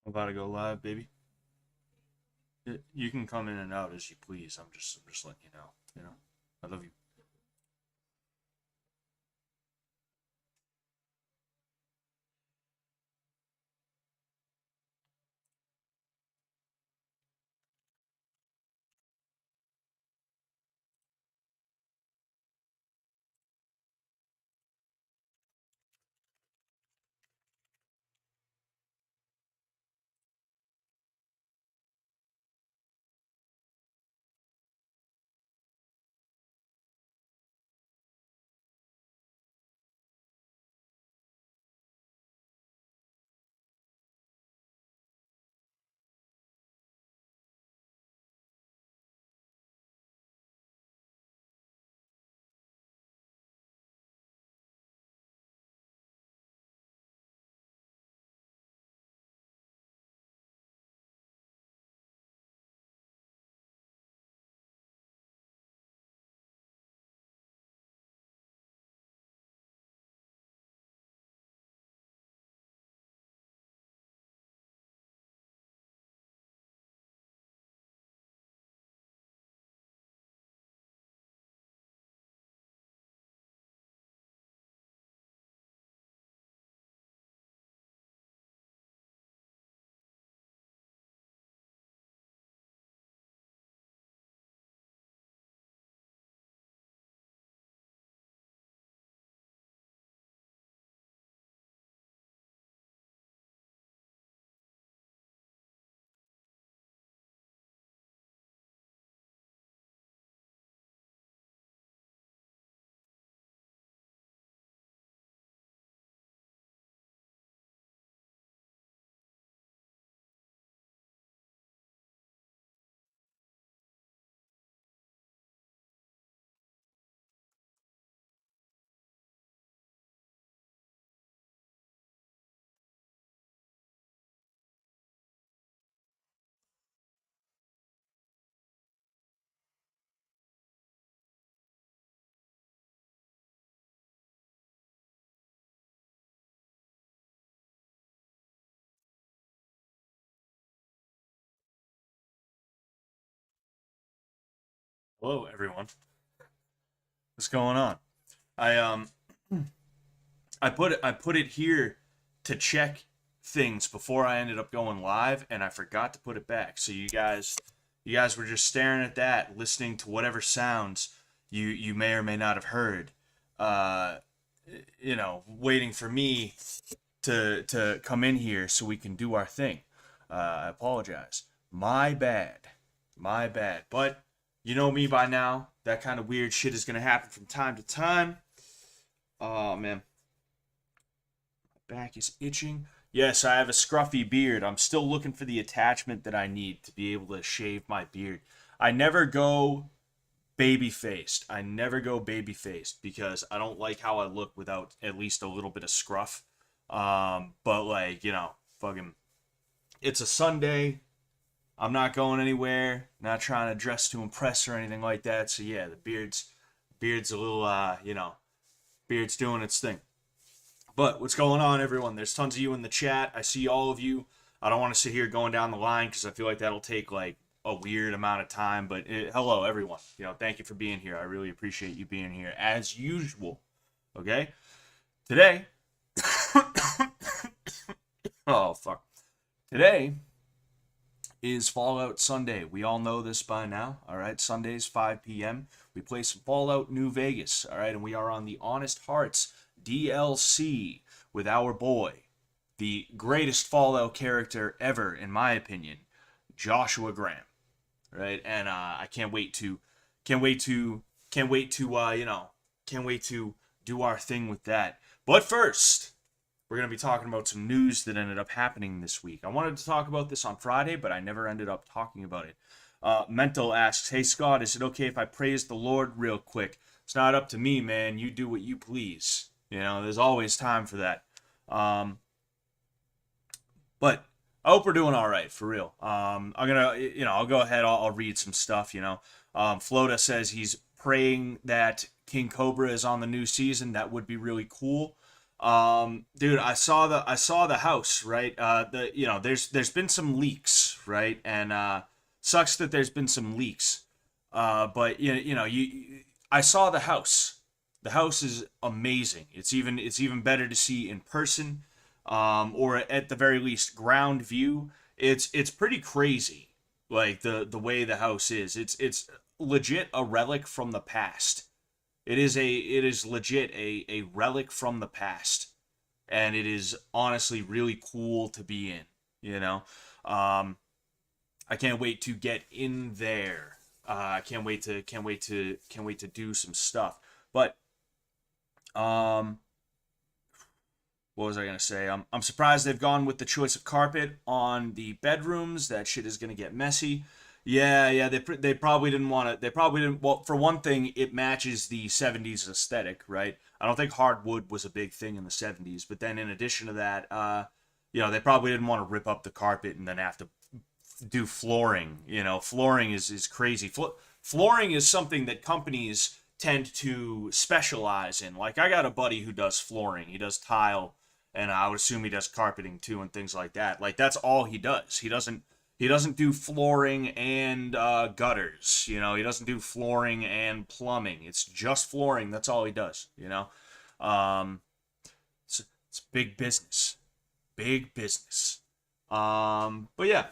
I'm about to go live, baby. You can come in and out as you please. I'm just letting you know. I love you. Hello, everyone. What's going on? I I put it here to check things before I ended up going live, and I forgot to put it back. So you guys were just staring at that, listening to whatever sounds you may or may not have heard. Uh, waiting for me to come in here so we can do our thing. I apologize. My bad. My bad. But you know me by now. That kind of weird shit is gonna happen from time to time. Oh man, my back is itching. Yes, I have a scruffy beard. I'm still looking for the attachment that I need to be able to shave my beard. I never go baby faced. I never go baby faced because I don't like how I look without at least a little bit of scruff. But like, fucking, it's a Sunday. I'm not going anywhere. Not trying to dress to impress or anything like that. So yeah, the beard's a little, beard's doing its thing. But what's going on, everyone? There's tons of you in the chat. I see all of you. I don't want to sit here going down the line because I feel like that'll take like a weird amount of time. But hello, everyone. Thank you for being here. I really appreciate you being here as usual. Okay, today. Oh fuck. Today is Fallout Sunday. We all know this by now. All right, Sundays 5 p.m. We play some Fallout New Vegas. All right, and we are on the Honest Hearts DLC with our boy, the greatest Fallout character ever, in my opinion, Joshua Graham. Right, and I can't wait to, can't wait to, can't wait to do our thing with that. But first, we're going to be talking about some news that ended up happening this week. I wanted to talk about this on Friday, but I never ended up talking about it. Mental asks, "Hey Scott, is it okay if I praise the Lord real quick? It's not up to me, man. You do what you please. There's always time for that. Um, but I hope we're doing all right, for real. I'm gonna, I'll go ahead. I'll read some stuff. Flota says he's praying that King Cobra is on the new season. That would be really cool. Dude, I saw the house, right? There's been some leaks, right? And sucks that there's been some leaks. But I saw the house. The house is amazing. It's even better to see in person, or at the very least ground view. It's pretty crazy, like the way the house is. It's legit a relic from the past. It is legit a relic from the past, and it is honestly really cool to be in. You know, um, I can't wait to get in there. I can't wait to do some stuff. But um, what was I gonna say? I'm surprised they've gone with the choice of carpet on the bedrooms. That shit is gonna get messy. Yeah, yeah, they probably didn't want to. They probably didn't. Well, for one thing, it matches the '70s aesthetic, right? I don't think hardwood was a big thing in the '70s, but then in addition to that, they probably didn't want to rip up the carpet and then have to do flooring. Flooring is crazy. Flooring is something that companies tend to specialize in. Like I got a buddy who does flooring. He does tile, and I would assume he does carpeting too and things like that. Like that's all he does. He doesn't do flooring and gutters. He doesn't do flooring and plumbing. It's just flooring. That's all he does. Um, it's big business, big business. But yeah,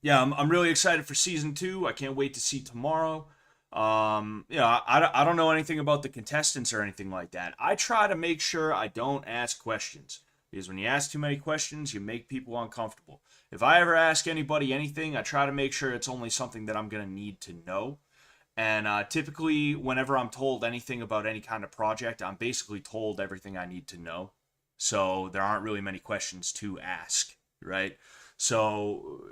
yeah, I'm really excited for season two. I can't wait to see tomorrow. I don't know anything about the contestants or anything like that. I try to make sure I don't ask questions because when you ask too many questions, you make people uncomfortable. If I ever ask anybody anything, I try to make sure it's only something that I'm going to need to know. And typically, whenever I'm told anything about any kind of project, I'm basically told everything I need to know. So there aren't really many questions to ask, right? So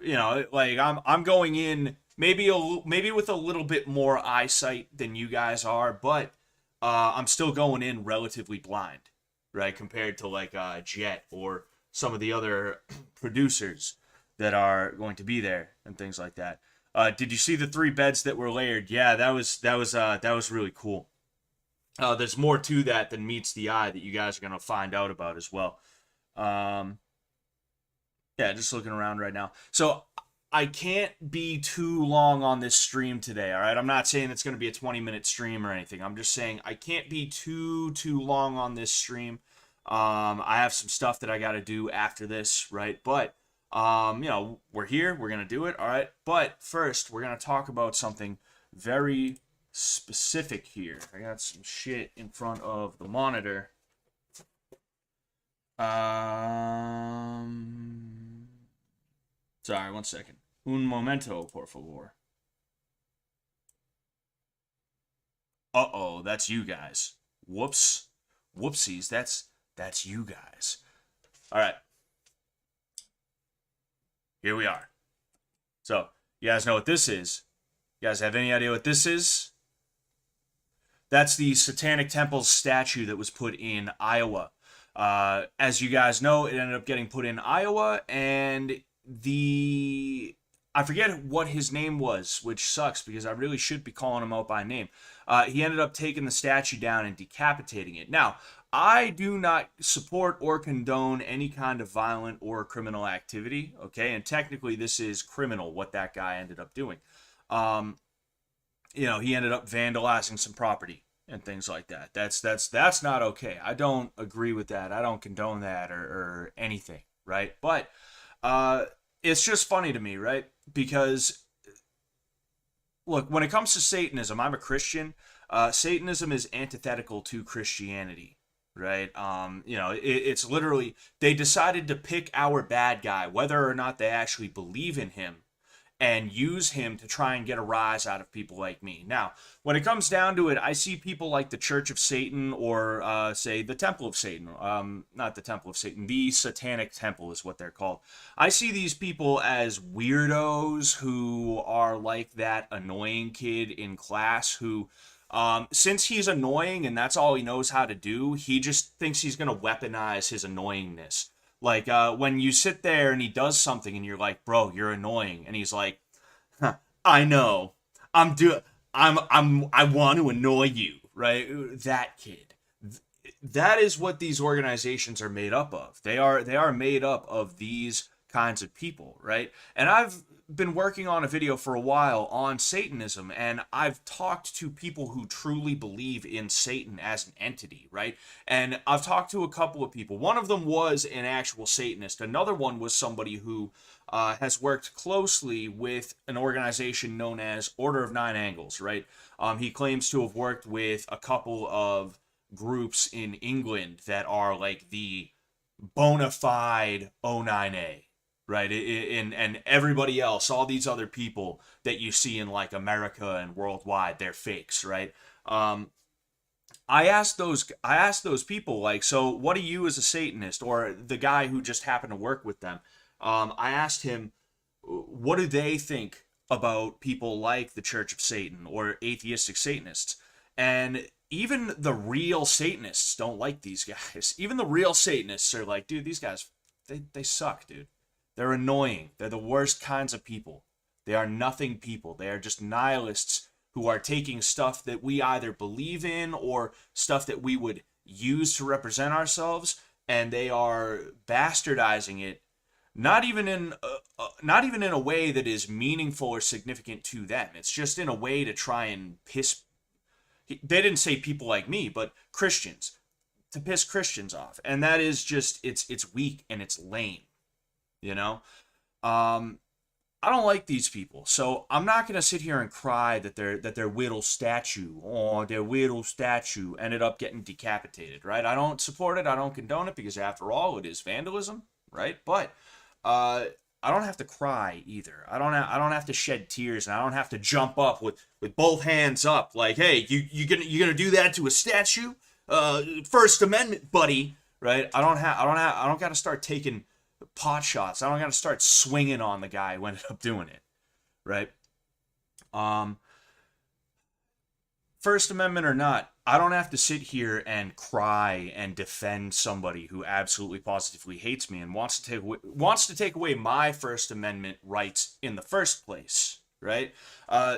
like I'm going in maybe with a little bit more eyesight than you guys are, but I'm still going in relatively blind, right? Compared to like Jet or some of the other producers that are going to be there and things like that. Did you see the three beds that were layered? Yeah, that was really cool. There's more to that than meets the eye that you guys are gonna find out about as well. Um, yeah, just looking around right now. So I can't be too long on this stream today, all right? I'm not saying it's going to be a 20-minute stream or anything. I'm just saying I can't be too long on this stream. I have some stuff that I got to do after this, right? But we're here, we're going to do it, all right? But first, we're going to talk about something very specific here. I got some shit in front of the monitor. Sorry, one second. Un momento, por favor. Uh-oh, that's you guys. Whoops. Whoopsies, that's you guys. All right. Here we are. So, you guys know what this is? You guys have any idea what this is? That's the Satanic Temple's statue that was put in Iowa. As you guys know, it ended up getting put in Iowa, and I forget what his name was, which sucks because I really should be calling him out by name. He ended up taking the statue down and decapitating it. Now, I do not support or condone any kind of violent or criminal activity, okay? And technically, this is criminal what that guy ended up doing. Um, he ended up vandalizing some property and things like that. That's not okay. I don't agree with that. I don't condone that or anything, right? But it's just funny to me, right? Because look, when it comes to Satanism, I'm a Christian. Satanism is antithetical to Christianity, right? It's literally they decided to pick our bad guy, whether or not they actually believe in him, and use him to try and get a rise out of people like me. Now, when it comes down to it, I see people like the Church of Satan or, say, the Temple of Satan. Not the Temple of Satan. The Satanic Temple is what they're called. I see these people as weirdos who are like that annoying kid in class who, since he's annoying and that's all he knows how to do, he just thinks he's going to weaponize his annoyingness. Like when you sit there and he does something and you're like, "Bro, you're annoying," and he's like, huh, "I know, I want to annoy you, right?" That kid. that is what these organizations are made up of. They are made up of these kinds of people, right? And I've been working on a video for a while on Satanism, and I've talked to people who truly believe in Satan as an entity, right? And I've talked to a couple of people. One of them was an actual Satanist. Another one was somebody who has worked closely with an organization known as Order of Nine Angles, right? He claims to have worked with a couple of groups in England that are like the bona fide O9A, right? And everybody else, all these other people that you see in like America and worldwide, they're fakes, right? I asked those people, like, so what do you as a Satanist, or the guy who just happened to work with them? I asked him, what do they think about people like the Church of Satan or atheistic Satanists? And even the real Satanists don't like these guys. Even the real Satanists are like, dude, these guys, they suck, dude. They're annoying. They're the worst kinds of people. They are nothing people. They are just nihilists who are taking stuff that we either believe in or stuff that we would use to represent ourselves, and they are bastardizing it, not even in a way that is meaningful or significant to them. It's just in a way to try and piss. They didn't say people like me, but Christians, to piss Christians off, and that is just it's weak and it's lame, you know. I don't like these people, so I'm not gonna sit here and cry that their whittle statue, oh, their whittle statue ended up getting decapitated, right? I don't support it, I don't condone it, because after all, it is vandalism, right? But I don't have to cry either. I don't have to shed tears, and I don't have to jump up with both hands up, like, hey, you gonna do that to a statue? First Amendment, buddy, right? I don't got to start taking pot shots. I don't got to start swinging on the guy who ended up doing it, right? First Amendment or not, I don't have to sit here and cry and defend somebody who absolutely positively hates me and wants to take away my First Amendment rights in the first place, right?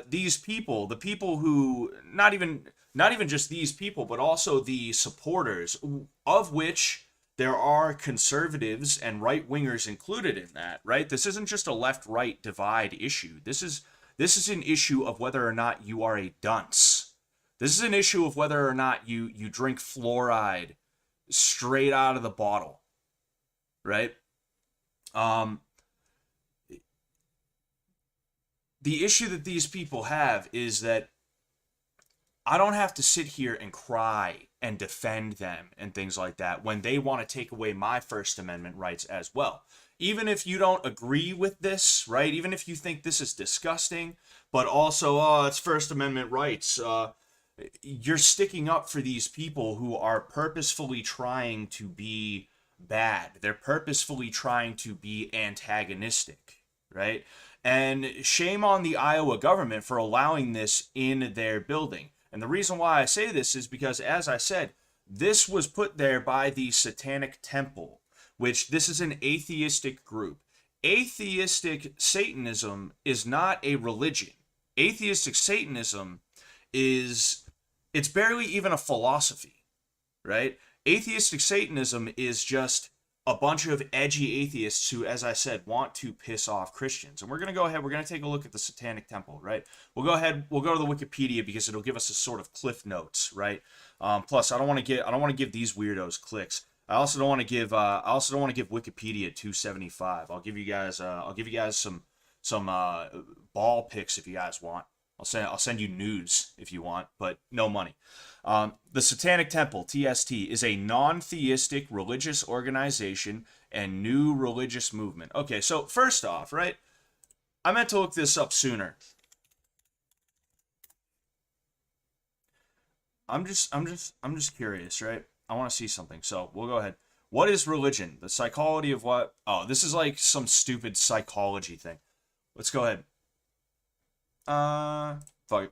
These people, the people who not even just these people, but also the supporters, of which there are conservatives and right wingers included in that, right? This isn't just a left-right divide issue. This is an issue of whether or not you are a dunce. This is an issue of whether or not you drink fluoride straight out of the bottle, right? The issue that these people have is that I don't have to sit here and cry and defend them and things like that when they want to take away my First Amendment rights as well. Even if you don't agree with this, right? Even if you think this is disgusting, but also, oh, it's First Amendment rights, you're sticking up for these people who are purposefully trying to be bad. They're purposefully trying to be antagonistic, right? And shame on the Iowa government for allowing this in their building. And the reason why I say this is because, as I said, this was put there by the Satanic Temple, which this is an atheistic group. Atheistic Satanism is not a religion. Atheistic Satanism it's barely even a philosophy, right? Atheistic Satanism is just a bunch of edgy atheists who, as I said, want to piss off Christians. And we're going to take a look at the Satanic Temple, right? We'll go to the Wikipedia because it'll give us a sort of cliff notes, right? Plus, I don't want to give these weirdos clicks. I also don't want to give Wikipedia 275. I'll give you guys some ball pics if you guys want. I'll send you nudes if you want, but no money. The Satanic Temple, TST, is a non-theistic religious organization and new religious movement. Okay, so first off, right? I meant to look this up sooner. I'm just curious, right? I want to see something, so we'll go ahead. What is religion? The psychology of what? Oh, this is like some stupid psychology thing. Let's go ahead. Fuck it.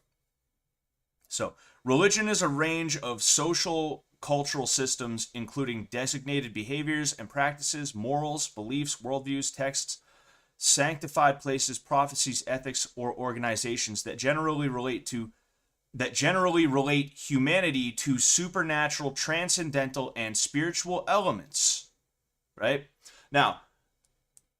So, religion is a range of social cultural systems, including designated behaviors and practices, morals, beliefs, worldviews, texts, sanctified places, prophecies, ethics, or organizations that generally relate to that generally relate humanity to supernatural, transcendental, and spiritual elements, right? Now,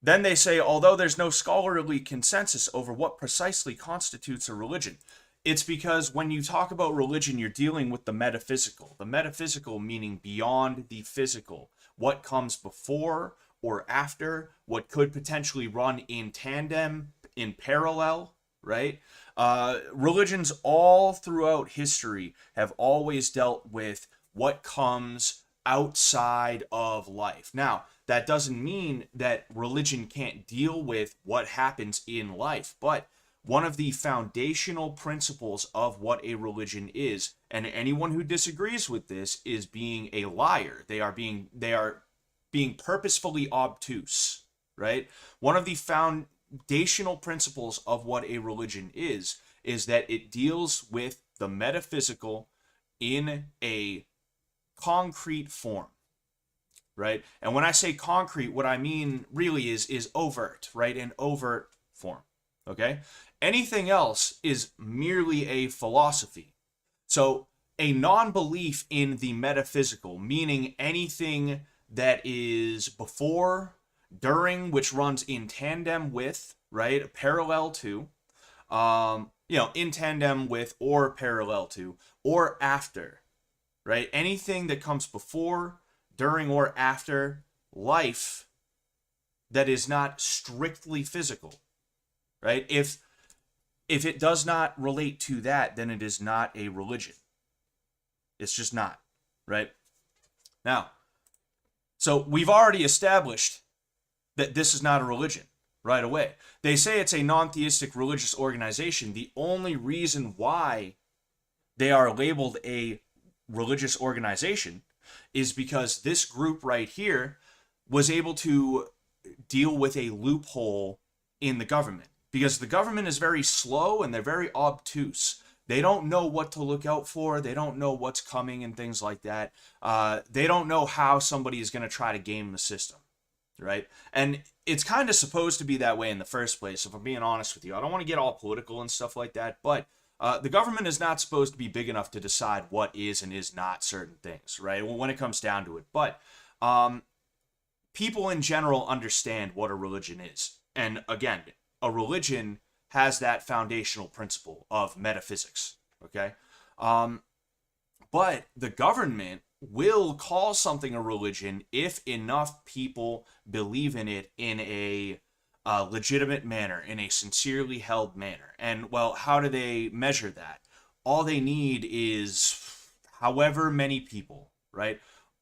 then they say, although there's no scholarly consensus over what precisely constitutes a religion, it's because when you talk about religion, you're dealing with the metaphysical. The metaphysical meaning beyond the physical. What comes before or after, what could potentially run in tandem, in parallel, right? Religions all throughout history have always dealt with what comes outside of life. Now, that doesn't mean that religion can't deal with what happens in life, but one of the foundational principles of what a religion is, and anyone who disagrees with this is being a liar. They are being purposefully obtuse, right? One of the foundational principles of what a religion is that it deals with the metaphysical in a concrete form, right? And when I say concrete, what I mean really is overt, right? An overt form, okay? Anything else is merely a philosophy. So a non-belief in the metaphysical, meaning anything that is before, during, which runs in tandem with, right? Parallel to, in tandem with or parallel to, or after, right? Anything that comes before, during, or after life that is not strictly physical, right? If it does not relate to that, then it is not a religion. It's just not, right? Now, so we've already established that this is not a religion right away. They say it's a non-theistic religious organization. The only reason why they are labeled a religious organization is because this group right here was able to deal with a loophole in the government. Because the government is very slow and they're very obtuse. They don't know what to look out for. They don't know what's coming and things like that. They don't know how somebody is going to try to game the system, right? And it's kind of supposed to be that way in the first place, if I'm being honest with you. I don't want to get all political and stuff like that, but the government is not supposed to be big enough to decide what is and is not certain things, right? When it comes down to it. But people in general understand what a religion is. And again, a religion has that foundational principle of metaphysics, okay? But the government will call something a religion if enough people believe in it in a legitimate manner, in a sincerely held manner. And, well, how do they measure that? All they need is however many people, right?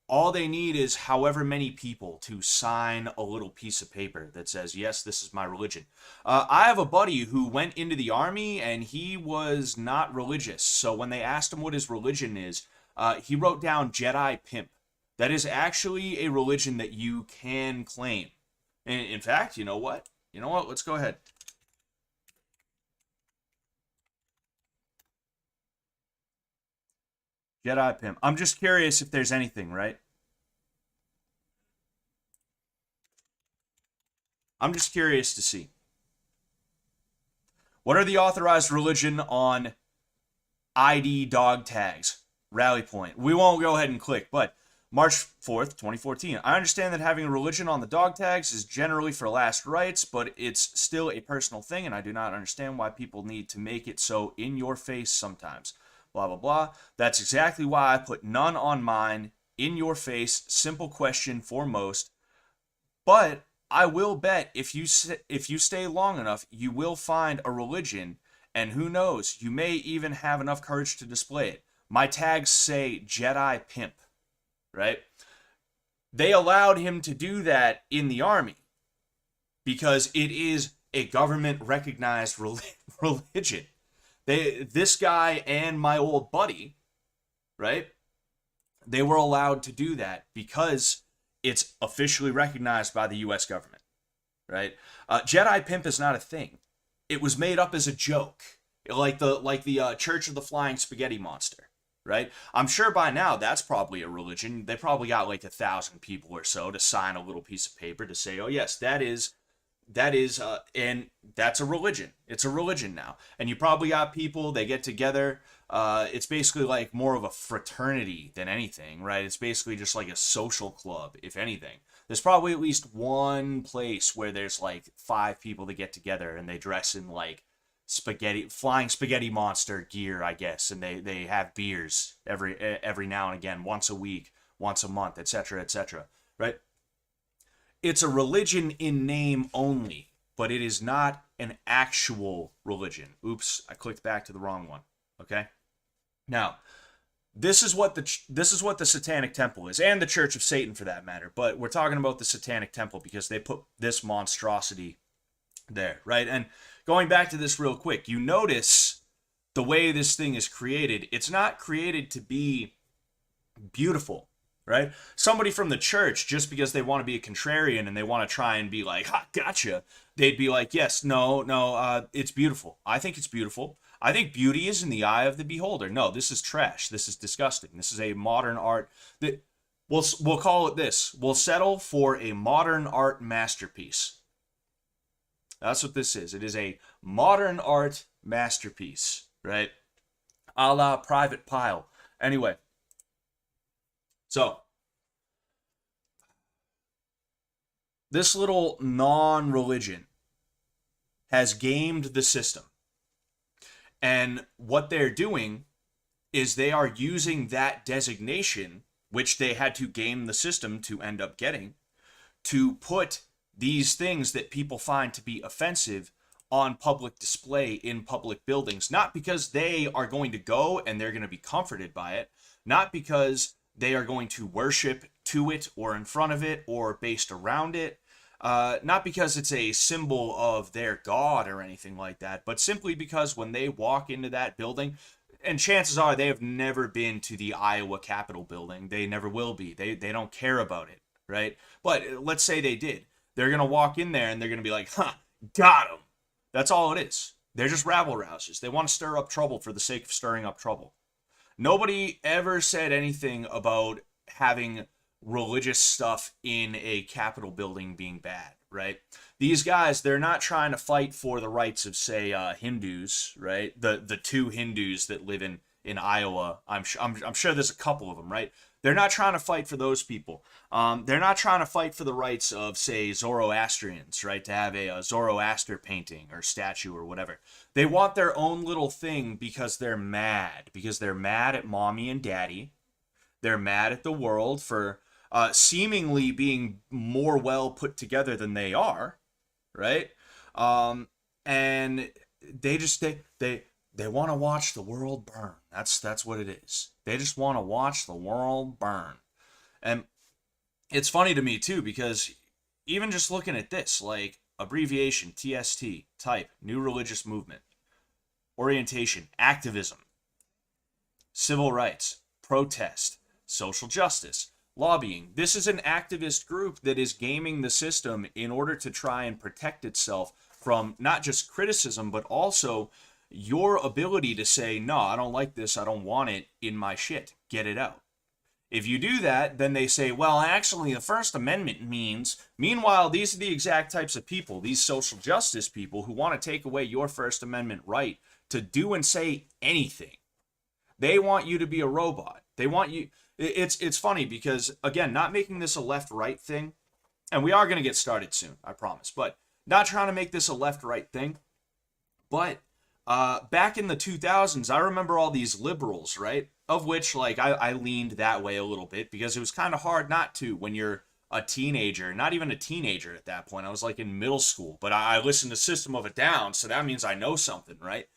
All they need is however many people to sign a little piece of paper that says, yes, this is my religion. I have a buddy who went into the army and he was not religious. So when they asked him what his religion is, he wrote down Jedi Pimp. That is actually a religion that you can claim. And in fact, you know what? Let's go ahead. Jedi Pimp. I'm just curious if there's anything, right? I'm just curious to see. What are the authorized religion on ID dog tags? Rally point. We won't go ahead and click, but March 4th, 2014. I understand that having a religion on the dog tags is generally for last rites, but it's still a personal thing, and I do not understand why people need to make it so in your face sometimes. Blah, blah, blah. That's exactly why I put none on mine, in your face, simple question for most. But I will bet if you stay long enough, you will find a religion, and who knows, you may even have enough courage to display it. My tags say Jedi Pimp, right? They allowed him to do that in the army because it is a government-recognized religion. This guy and my old buddy, right? They were allowed to do that because it's officially recognized by the U.S. government, right? Jedi Pimp is not a thing. It was made up as a joke, like the Church of the Flying Spaghetti Monster, right? I'm sure by now that's probably a religion. They probably got like 1,000 people or so to sign a little piece of paper to say, oh yes, that is, and that's a religion. It's a religion now. And you probably got people, they get together It's basically like more of a fraternity than anything, right? It's basically just like a social club, if anything. There's probably at least one place where there's like 5 people that get together and they dress in like flying spaghetti monster gear, I guess, and they have beers every now and again, once a week, once a month, etc., etc. Right? It's a religion in name only, but it is not an actual religion. Oops, I clicked back to the wrong one. Okay? Now, this is what the Satanic Temple is, and the Church of Satan for that matter. But we're talking about the Satanic Temple because they put this monstrosity there, right? And going back to this real quick, you notice the way this thing is created. It's not created to be beautiful, right? Somebody from the church, just because they want to be a contrarian and they want to try and be like, ha, gotcha, they'd be like, yes, no, no, it's beautiful. I think it's beautiful. I think beauty is in the eye of the beholder. No, this is trash. This is disgusting. This is a modern art that we'll call it this. We'll settle for a modern art masterpiece. That's what this is. It is a modern art masterpiece, right? A la Private Pile. Anyway, so this little non-religion has gamed the system. And what they're doing is they are using that designation, which they had to game the system to end up getting, to put these things that people find to be offensive on public display in public buildings. Not because they are going to go and they're going to be comforted by it, not because they are going to worship to it or in front of it or based around it, not because it's a symbol of their god or anything like that, but simply because when they walk into that building, and chances are they have never been to the Iowa Capitol building, they never will be, they don't care about it, right? But let's say they did. They're going to walk in there and they're going to be like, huh, got him. That's all it is. They're just rabble-rousers. They want to stir up trouble for the sake of stirring up trouble. Nobody ever said anything about having religious stuff in a Capitol building being bad, right? These guys, they're not trying to fight for the rights of, say, Hindus, right? The 2 Hindus that live in Iowa. I'm sure there's a couple of them, right? They're not trying to fight for those people. They're not trying to fight for the rights of, say, Zoroastrians, right? To have a Zoroaster painting or statue or whatever. They want their own little thing because they're mad. Because they're mad at mommy and daddy. They're mad at the world for seemingly being more well put together than they are, right? And they just they want to watch the world burn. That's what it is. They just want to watch the world burn. And it's funny to me too, because even just looking at this, like abbreviation TST, type, new religious movement, orientation, activism, civil rights, protest, social justice, lobbying. This is an activist group that is gaming the system in order to try and protect itself from not just criticism, but also your ability to say, no, I don't like this, I don't want it in my shit. Get it out. If you do that, then they say, well, actually, the First Amendment means... Meanwhile, these are the exact types of people, these social justice people, who want to take away your First Amendment right to do and say anything. They want you to be a robot. They want you... It's funny because, again, not making this a left-right thing, and we are going to get started soon, I promise, but not trying to make this a left-right thing, but back in the 2000s, I remember all these liberals, right, of which, like, I leaned that way a little bit because it was kind of hard not to when you're a teenager, not even a teenager at that point. I was, like, in middle school, but I listened to System of a Down, so that means I know something, right?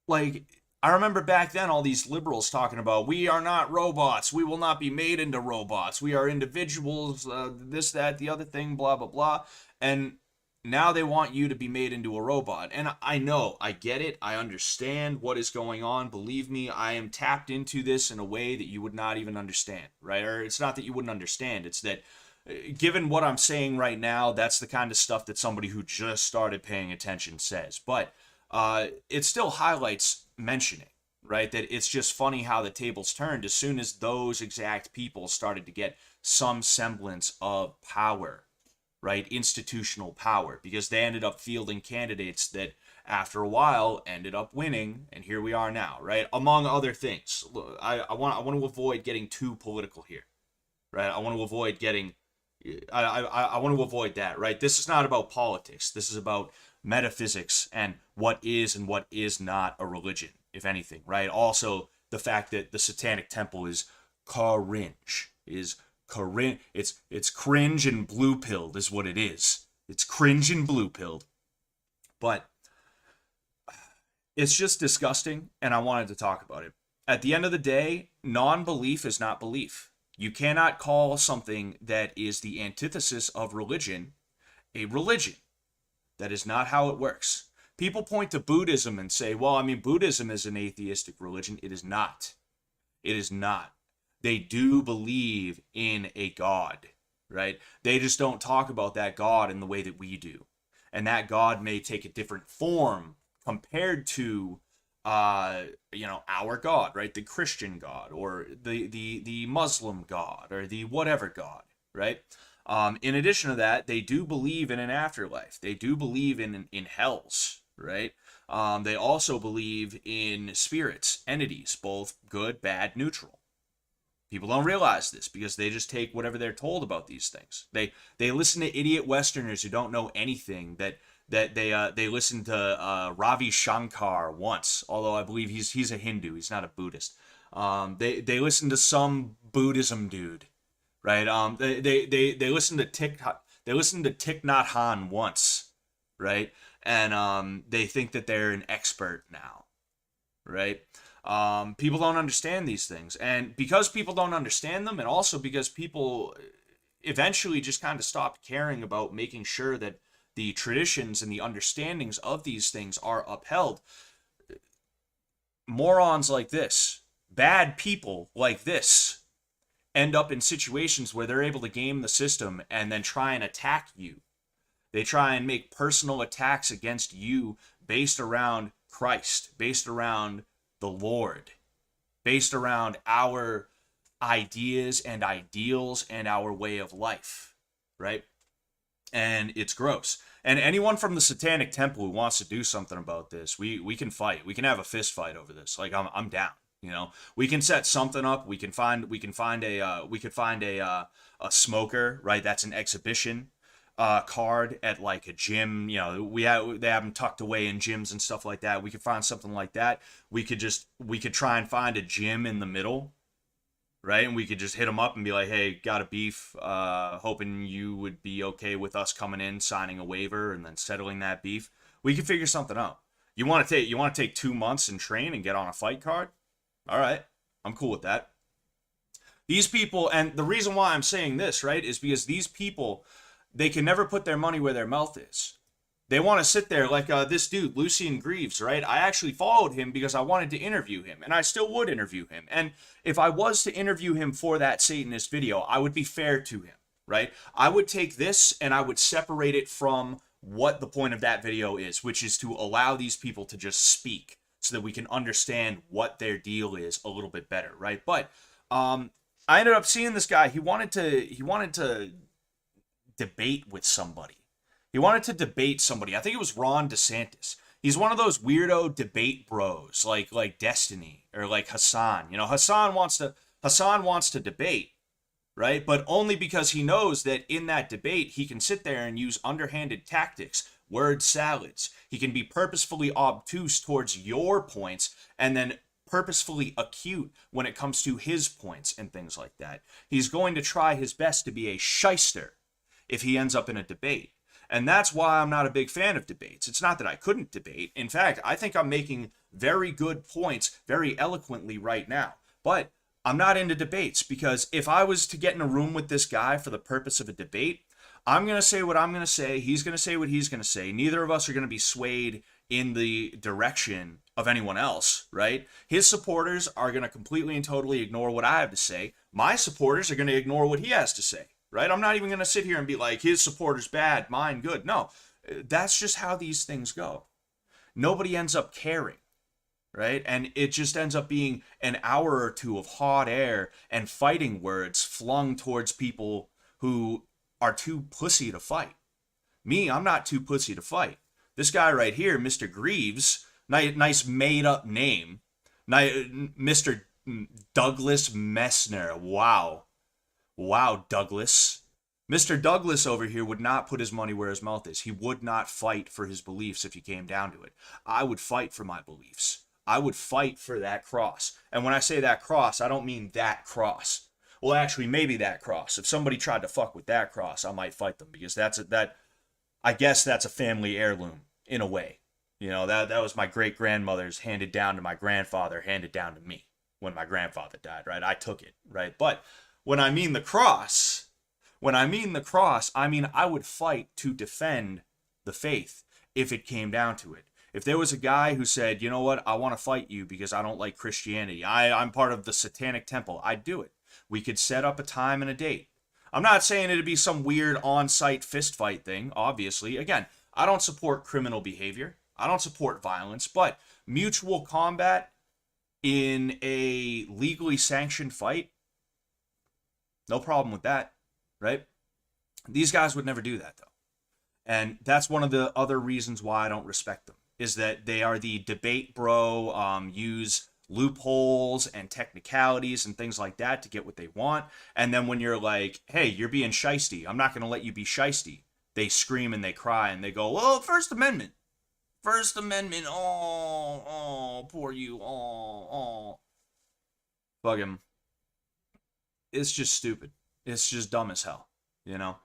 Like... I remember back then all these liberals talking about, we are not robots, we will not be made into robots, we are individuals, this, that, the other thing, blah, blah, blah. And now they want you to be made into a robot. And I know, I get it, I understand what is going on. Believe me, I am tapped into this in a way that you would not even understand, right? Or it's not that you wouldn't understand, it's that given what I'm saying right now, that's the kind of stuff that somebody who just started paying attention says. But it still highlights mentioning, right? That it's just funny how the tables turned as soon as those exact people started to get some semblance of power, right? Institutional power, because they ended up fielding candidates that after a while ended up winning, and here we are now, right? Among other things. Look, I want to avoid getting too political here, right? I want to avoid getting I want to avoid that, right? This is not about politics. This is about metaphysics and what is and what is not a religion, if anything, right? Also, the fact that the Satanic Temple is cringe, it's cringe and blue pilled is what it is. It's cringe and blue pilled, but it's just disgusting, and I wanted to talk about it. At the end of the day, non-belief is not belief. You cannot call something that is the antithesis of religion a religion. That is not how it works. People point to Buddhism and say, well, I mean, Buddhism is an atheistic religion. It is not. It is not. They do believe in a God, right? They just don't talk about that God in the way that we do. And that God may take a different form compared to our God, right? The Christian God, or the Muslim God, or the whatever God, right? In addition to that, they do believe in an afterlife. They do believe in hells, right? They also believe in spirits, entities, both good, bad, neutral. People don't realize this because they just take whatever they're told about these things. They listen to idiot Westerners who don't know anything, that they listened to Ravi Shankar once, although I believe he's a Hindu, he's not a Buddhist. They listen to some Buddhism dude, right? They listen to Thich Nhat Hanh once, right? And they think that they're an expert now, right? People don't understand these things, and because people don't understand them, and also because people eventually just kind of stopped caring about making sure that the traditions and the understandings of these things are upheld, morons like this, bad people like this, end up in situations where they're able to game the system and then try and attack you. They try and make personal attacks against you based around Christ, based around the Lord, based around our ideas and ideals and our way of life, right? And it's gross. And anyone from the Satanic Temple who wants to do something about this, we can fight. We can have a fist fight over this. Like, I'm down. You know, we can set something up. We could find a smoker, right? That's an exhibition card at like a gym. You know, they have them tucked away in gyms and stuff like that. We could find something like that. We could try and find a gym in the middle, right? And we could just hit them up and be like, hey, got a beef, hoping you would be okay with us coming in, signing a waiver, and then settling that beef. We can figure something out. You want to take 2 months and train and get on a fight card? All right, I'm cool with that. These people, and the reason why I'm saying this, right, is because these people, they can never put their money where their mouth is. They want to sit there like this dude, Lucian Greaves, right? I actually followed him because I wanted to interview him, and I still would interview him. And if I was to interview him for that Satanist video, I would be fair to him, right? I would take this and I would separate it from what the point of that video is, which is to allow these people to just speak so that we can understand what their deal is a little bit better, right? But I ended up seeing this guy. He wanted to debate with somebody. He wanted to debate somebody. I think it was Ron DeSantis. He's one of those weirdo debate bros, like Destiny or like Hassan. You know, Hassan wants to debate, right? But only because he knows that in that debate he can sit there and use underhanded tactics, word salads. He can be purposefully obtuse towards your points and then purposefully acute when it comes to his points and things like that. He's going to try his best to be a shyster if he ends up in a debate. And that's why I'm not a big fan of debates. It's not that I couldn't debate. In fact, I think I'm making very good points very eloquently right now. But I'm not into debates because if I was to get in a room with this guy for the purpose of a debate, I'm going to say what I'm going to say. He's going to say what he's going to say. Neither of us are going to be swayed in the direction of anyone else, right? His supporters are going to completely and totally ignore what I have to say. My supporters are going to ignore what he has to say, right? I'm not even going to sit here and be like, his supporters bad, mine good. No, that's just how these things go. Nobody ends up caring, right? And it just ends up being an hour or two of hot air and fighting words flung towards people who are too pussy to fight. Me, I'm not too pussy to fight. This guy right here, Mr. Greaves, nice made up name. Mr. Douglas Messner. Wow. Wow, Douglas. Mr. Douglas over here would not put his money where his mouth is. He would not fight for his beliefs if you came down to it. I would fight for my beliefs. I would fight for that cross. And when I say that cross, I don't mean that cross. Well, actually, maybe that cross. If somebody tried to fuck with that cross, I might fight them, because I guess that's a family heirloom in a way. You know, that was my great grandmother's, handed down to my grandfather, handed down to me when my grandfather died, right? I took it, right? But when I mean the cross, I mean I would fight to defend the faith if it came down to it. If there was a guy who said, you know what, I want to fight you because I don't like Christianity, I'm part of the satanic temple, I'd do it. We could set up a time and a date. I'm not saying it'd be some weird on-site fist fight thing, obviously. Again, I don't support criminal behavior. I don't support violence, but mutual combat in a legally sanctioned fight, no problem with that, right? These guys would never do that, though. And that's one of the other reasons why I don't respect them, is that they are the debate bro, use loopholes and technicalities and things like that to get what they want. And then when you're like, hey, you're being shiesty, I'm not going to let you be shiesty, they scream and they cry and they go, well, First Amendment, oh, poor you, oh. Fuck him. It's just stupid. It's just dumb as hell, you know?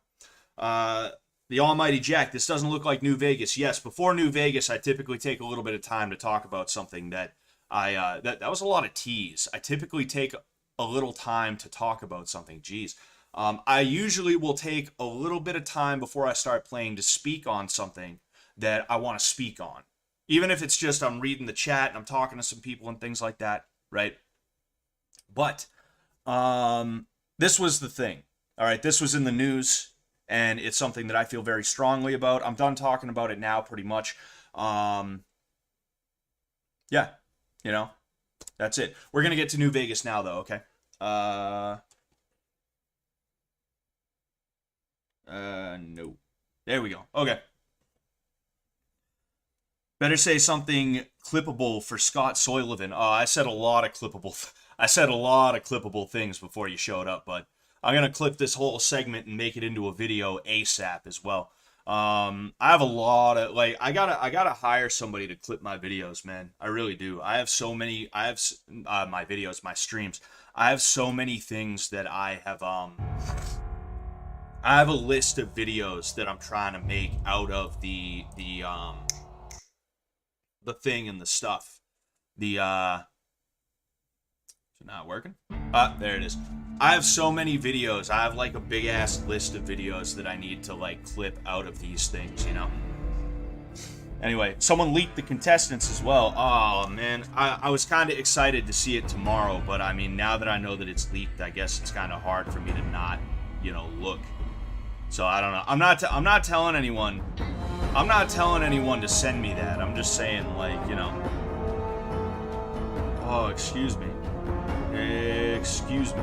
The Almighty Jack, this doesn't look like New Vegas. Yes, before New Vegas, I typically take a little bit of time to talk about something that that was a lot of tease. I typically take a little time to talk about something. Jeez. I usually will take a little bit of time before I start playing to speak on something that I want to speak on. Even if it's just I'm reading the chat and I'm talking to some people and things like that, right? But this was the thing. All right, this was in the news, and it's something that I feel very strongly about. I'm done talking about it now, pretty much. Yeah, you know, that's it. We're going to get to New Vegas now, though, okay? No. There we go. Okay. Better say something clippable for Scott Soylevin. I said a lot of clippable things before you showed up, but I'm going to clip this whole segment and make it into a video ASAP as well. I have a lot of, like, I gotta hire somebody to clip my videos, man. I really do. I have so many, my videos, my streams. I have so many things that I have a list of videos that I'm trying to make out of the thing and the stuff. Is it not working? There it is. I have so many videos. I have like a big ass list of videos that I need to like clip out of these things, you know? Anyway, someone leaked the contestants as well. Oh man, I was kind of excited to see it tomorrow, but I mean, now that I know that it's leaked, I guess it's kind of hard for me to not, you know, look. So I don't know. I'm not telling anyone. I'm not telling anyone to send me that. I'm just saying, like, you know. Oh, excuse me. Excuse me.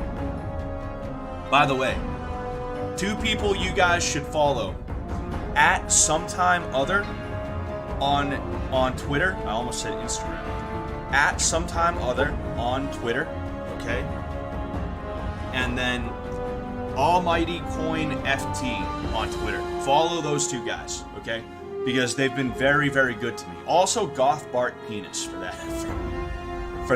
By the way, 2 people you guys should follow. At sometime other on Twitter. I almost said Instagram. At sometime other on Twitter. Okay. And then Almighty Coin FT on Twitter. Follow those 2 guys, okay? Because they've been very, very good to me. Also, Goth Bart Penis for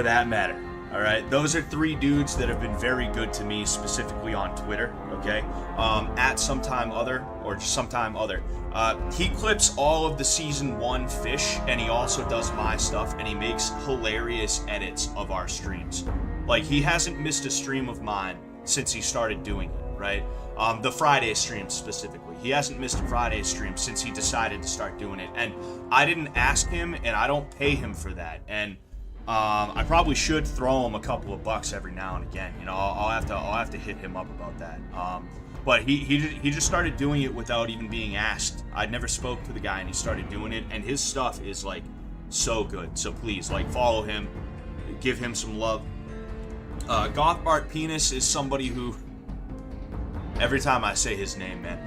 that matter. All right, those are 3 dudes that have been very good to me, specifically on Twitter. Okay, at sometime other or just sometime other. He clips all of the season 1 fish, and he also does my stuff, and he makes hilarious edits of our streams. Like, he hasn't missed a stream of mine since he started doing it. Right? The Friday stream specifically. He hasn't missed a Friday stream since he decided to start doing it. And I didn't ask him, and I don't pay him for that. And I probably should throw him a couple of bucks every now and again. You know, I'll have to hit him up about that. But he just started doing it without even being asked. I'd never spoke to the guy, and he started doing it. And his stuff is like so good. So please, like, follow him, give him some love. Goth Bart Penis is somebody who. Every time I say his name, man.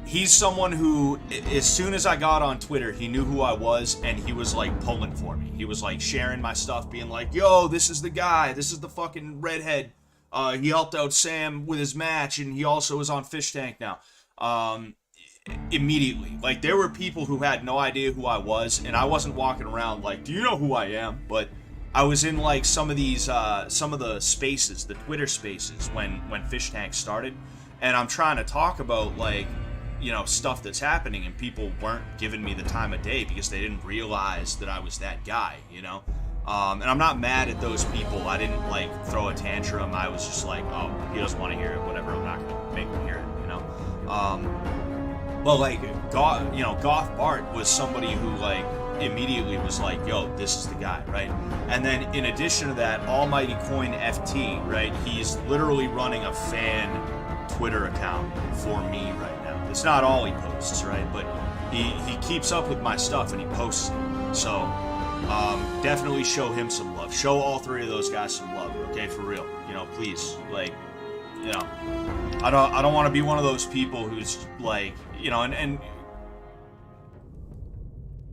He's someone who, as soon as I got on Twitter, he knew who I was, and he was, like, pulling for me. He was, like, sharing my stuff, being like, yo, this is the guy. This is the fucking redhead. He helped out Sam with his match, and he also is on Fish Tank now. Immediately. Like, there were people who had no idea who I was, and I wasn't walking around like, do you know who I am? But I was in, like, some of these, some of the spaces, the Twitter spaces, when Fish Tank started, and I'm trying to talk about, like, you know, stuff that's happening, and people weren't giving me the time of day because they didn't realize that I was that guy, you know? And I'm not mad at those people. I didn't, like, throw a tantrum. I was just like, oh, he doesn't want to hear it, whatever, I'm not gonna make him hear it, you know? But, like, Goth Bart was somebody who, like, immediately was like, yo, this is the guy, right? And then, in addition to that, Almighty Coin FT, right? He's literally running a fan Twitter account for me right now. It's not all he posts, right? But he keeps up with my stuff and he posts it. So definitely show him some love. Show all three of those guys some love, okay? For real, you know, please. Like, you know, I don't want to be one of those people who's like, you know, and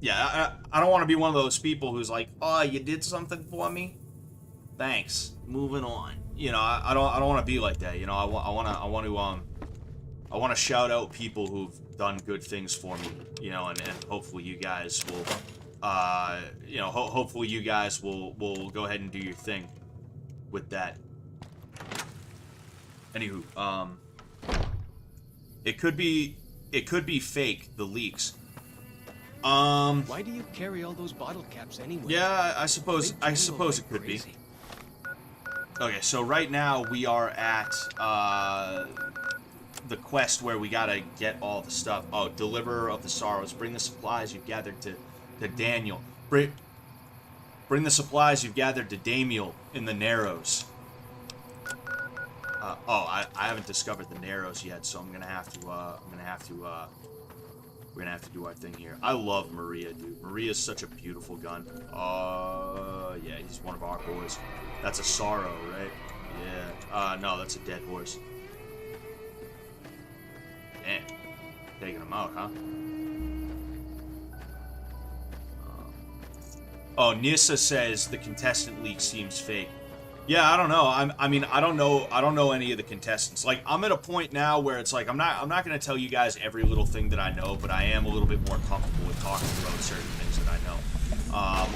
yeah, I don't want to be one of those people who's like, oh, you did something for me, thanks, moving on. You know, I don't want to be like that. You know, I want to shout out people who've done good things for me. You know, and hopefully you guys will, you know, hopefully you guys will go ahead and do your thing with that. Anywho, it could be fake, the leaks. Why do you carry all those bottle caps anyway? Yeah, I suppose it could be. Okay, so right now we are at the quest where we gotta get all the stuff. Oh, Deliverer of the Sorrows. Bring the supplies you've gathered to Daniel. Bring the supplies you've gathered to Damiel in the Narrows. I haven't discovered the Narrows yet, so we're gonna have to do our thing here. I love Maria, dude. Maria's such a beautiful gun. Yeah, he's one of our boys. That's a Sorrow, right? Yeah. No, that's a dead horse. Damn. Taking him out, huh? Oh, Nissa says the contestant leak seems fake. Yeah, I don't know. I mean, I don't know any of the contestants. Like, I'm at a point now where it's like I'm not gonna tell you guys every little thing that I know, but I am a little bit more comfortable with talking about certain things that I know,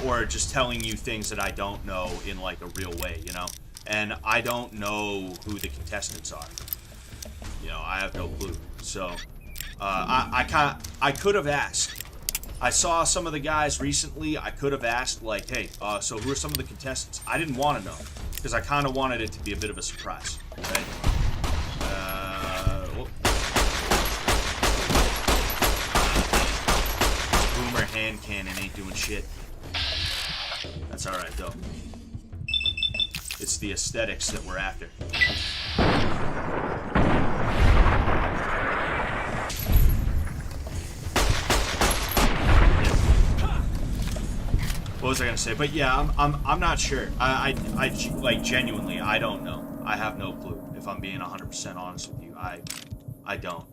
or just telling you things that I don't know in like a real way, you know. And I don't know who the contestants are. You know, I have no clue. So, I could have asked. I saw some of the guys recently. I could have asked, like, hey, so who are some of the contestants? I didn't want to know, because I kind of wanted it to be a bit of a surprise, right? Boomer hand cannon ain't doing shit. That's alright, though. It's the aesthetics that we're after. What was I gonna say? But yeah, I'm not sure. I like genuinely, I don't know. I have no clue. If I'm being 100% honest with you, I don't.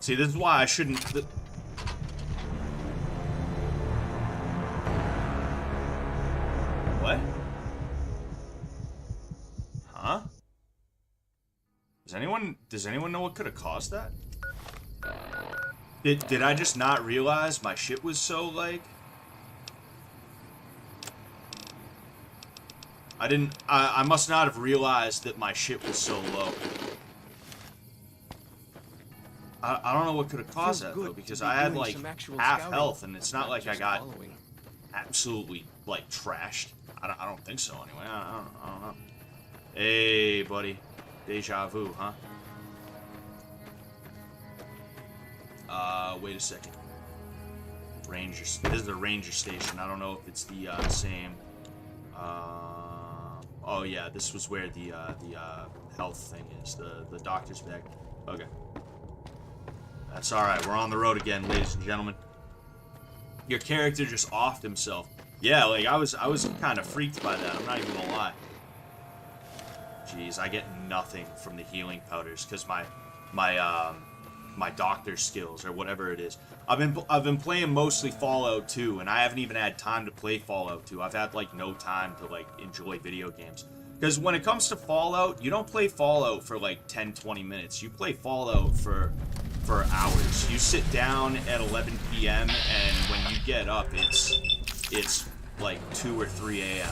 See, this is why I shouldn't. What? Huh? Does anyone know what could have caused that? Did I just not realize my shit was so, like... I must not have realized that my shit was so low. I don't know what could have caused that, though, because I had, like, half health, and it's not like I got absolutely, like, trashed. I don't think so, anyway. I don't know. Hey, buddy. Deja vu, huh? Wait a second. Ranger. This is the ranger station. I don't know if it's the same. Oh yeah, this was where the health thing is. The doctor's bag. Okay. That's all right. We're on the road again, ladies and gentlemen. Your character just offed himself. Yeah, like I was kind of freaked by that. I'm not even gonna lie. Jeez, I get nothing from the healing powders because my doctor skills or whatever it is. I've been playing mostly Fallout 2, and I haven't even had time to play Fallout 2. I've had like no time to like enjoy video games. Because when it comes to Fallout, you don't play Fallout for like 10-20 minutes. You play Fallout for hours. You sit down at 11 p.m. and when you get up, it's like 2 or 3 a.m.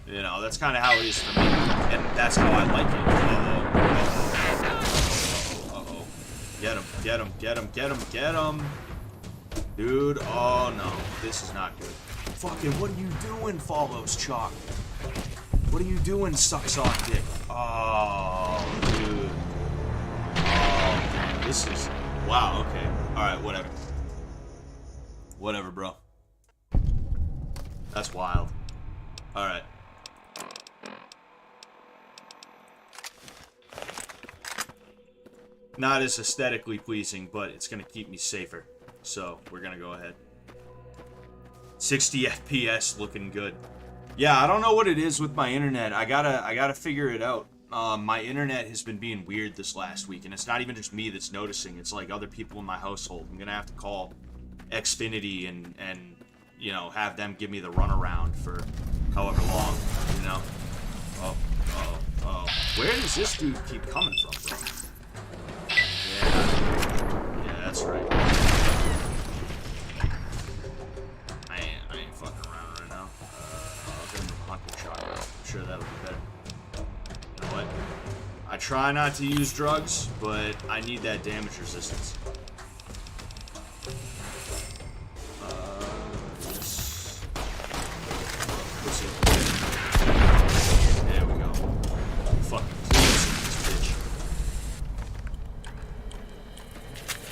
You know, that's kind of how it is for me, and that's how I like it. Uh-oh. Get him, get him, get him, get him, get him. Dude, oh no, this is not good. Fucking, what are you doing, Fallout's Chalk? What are you doing, sucks on dick? Oh, dude. Oh, man, this is... Wow, okay. Alright, whatever. Whatever, bro. That's wild. Alright. Not as aesthetically pleasing, but it's gonna keep me safer. So, we're gonna go ahead. 60 FPS looking good. Yeah, I don't know what it is with my internet. I gotta figure it out. My internet has been being weird this last week, and it's not even just me that's noticing. It's like other people in my household. I'm gonna have to call Xfinity and you know, have them give me the runaround for however long, you know? Oh. Where does this dude keep coming from, bro? Yeah, that's right. I ain't fucking around right now. I'll give him a hunting shotgun. I'm sure that'll be better. You know what? I try not to use drugs, but I need that damage resistance. There we go. Fucking please, this bitch.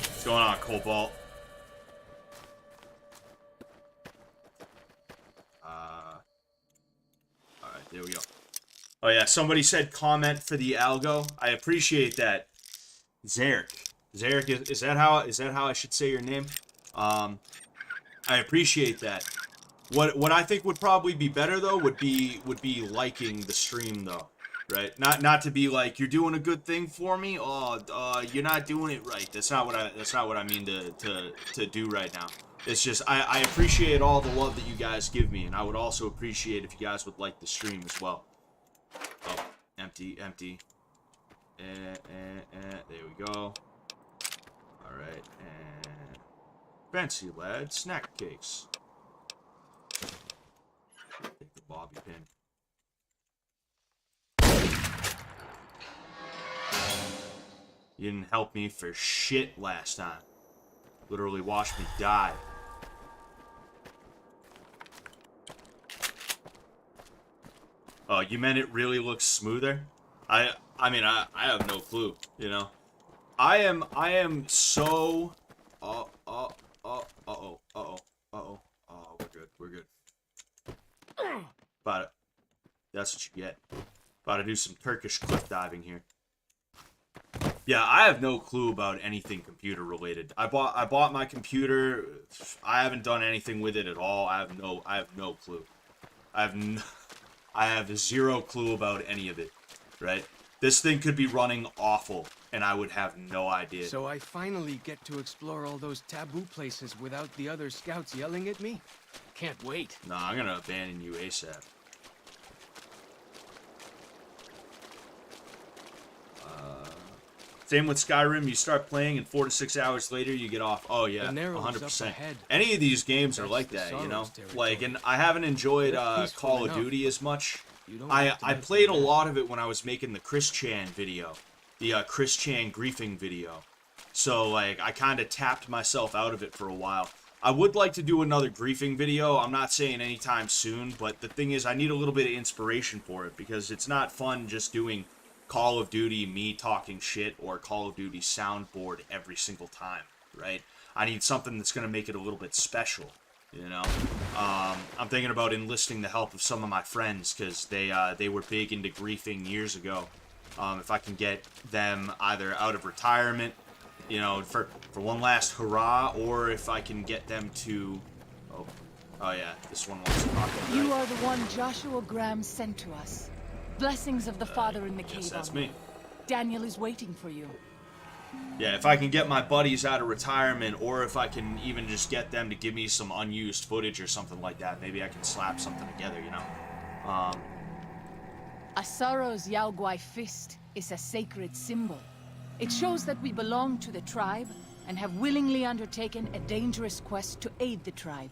What's going on, Cobalt? Alright, there we go. Oh yeah, somebody said comment for the algo. I appreciate that. Zarek. Zarek, is that how I should say your name? I appreciate that. What I think would probably be better though would be liking the stream though, right? Not to be like you're doing a good thing for me. Oh, you're not doing it right. That's not what I mean to do right now. It's just I appreciate all the love that you guys give me, and I would also appreciate if you guys would like the stream as well. Oh, empty. There we go. All right, and fancy lad snack cakes. Take the bobby pin. You didn't help me for shit last time. Literally watched me die. Oh, you meant it really looks smoother? I mean, I have no clue, you know? I am so... We're good. About it. That's what you get. About to do some Turkish cliff diving here. Yeah, I have no clue about anything computer related. I bought my computer. I haven't done anything with it at all. I have no clue. I have zero clue about any of it, right? This thing could be running awful, and I would have no idea. So I finally get to explore all those taboo places without the other scouts yelling at me? Can't wait. Nah, I'm gonna abandon you ASAP. Same with Skyrim, you start playing and 4 to 6 hours later you get off. Oh yeah, 100%. Any of these games are like that, you know? Like, and I haven't enjoyed Call of Duty as much. I played a lot of it when I was making the Chris Chan video. The Chris Chan griefing video. So, like, I kind of tapped myself out of it for a while. I would like to do another griefing video. I'm not saying anytime soon, but the thing is I need a little bit of inspiration for it because it's not fun just doing Call of Duty, me talking shit, or Call of Duty soundboard every single time, right? I need something that's going to make it a little bit special, you know? I'm thinking about enlisting the help of some of my friends, because they were big into griefing years ago. If I can get them either out of retirement, you know, for one last hurrah, or if I can get them to... Oh yeah, this one wants to talk about it. You are the one Joshua Graham sent to us. Blessings of the Father in the Yes, cave that's on me. you. Daniel is waiting for you. Yeah, if I can get my buddies out of retirement, or if I can even just get them to give me some unused footage or something like that, maybe I can slap something together, you know? Asaro's Yaoguai fist is a sacred symbol. It shows that we belong to the tribe and have willingly undertaken a dangerous quest to aid the tribe.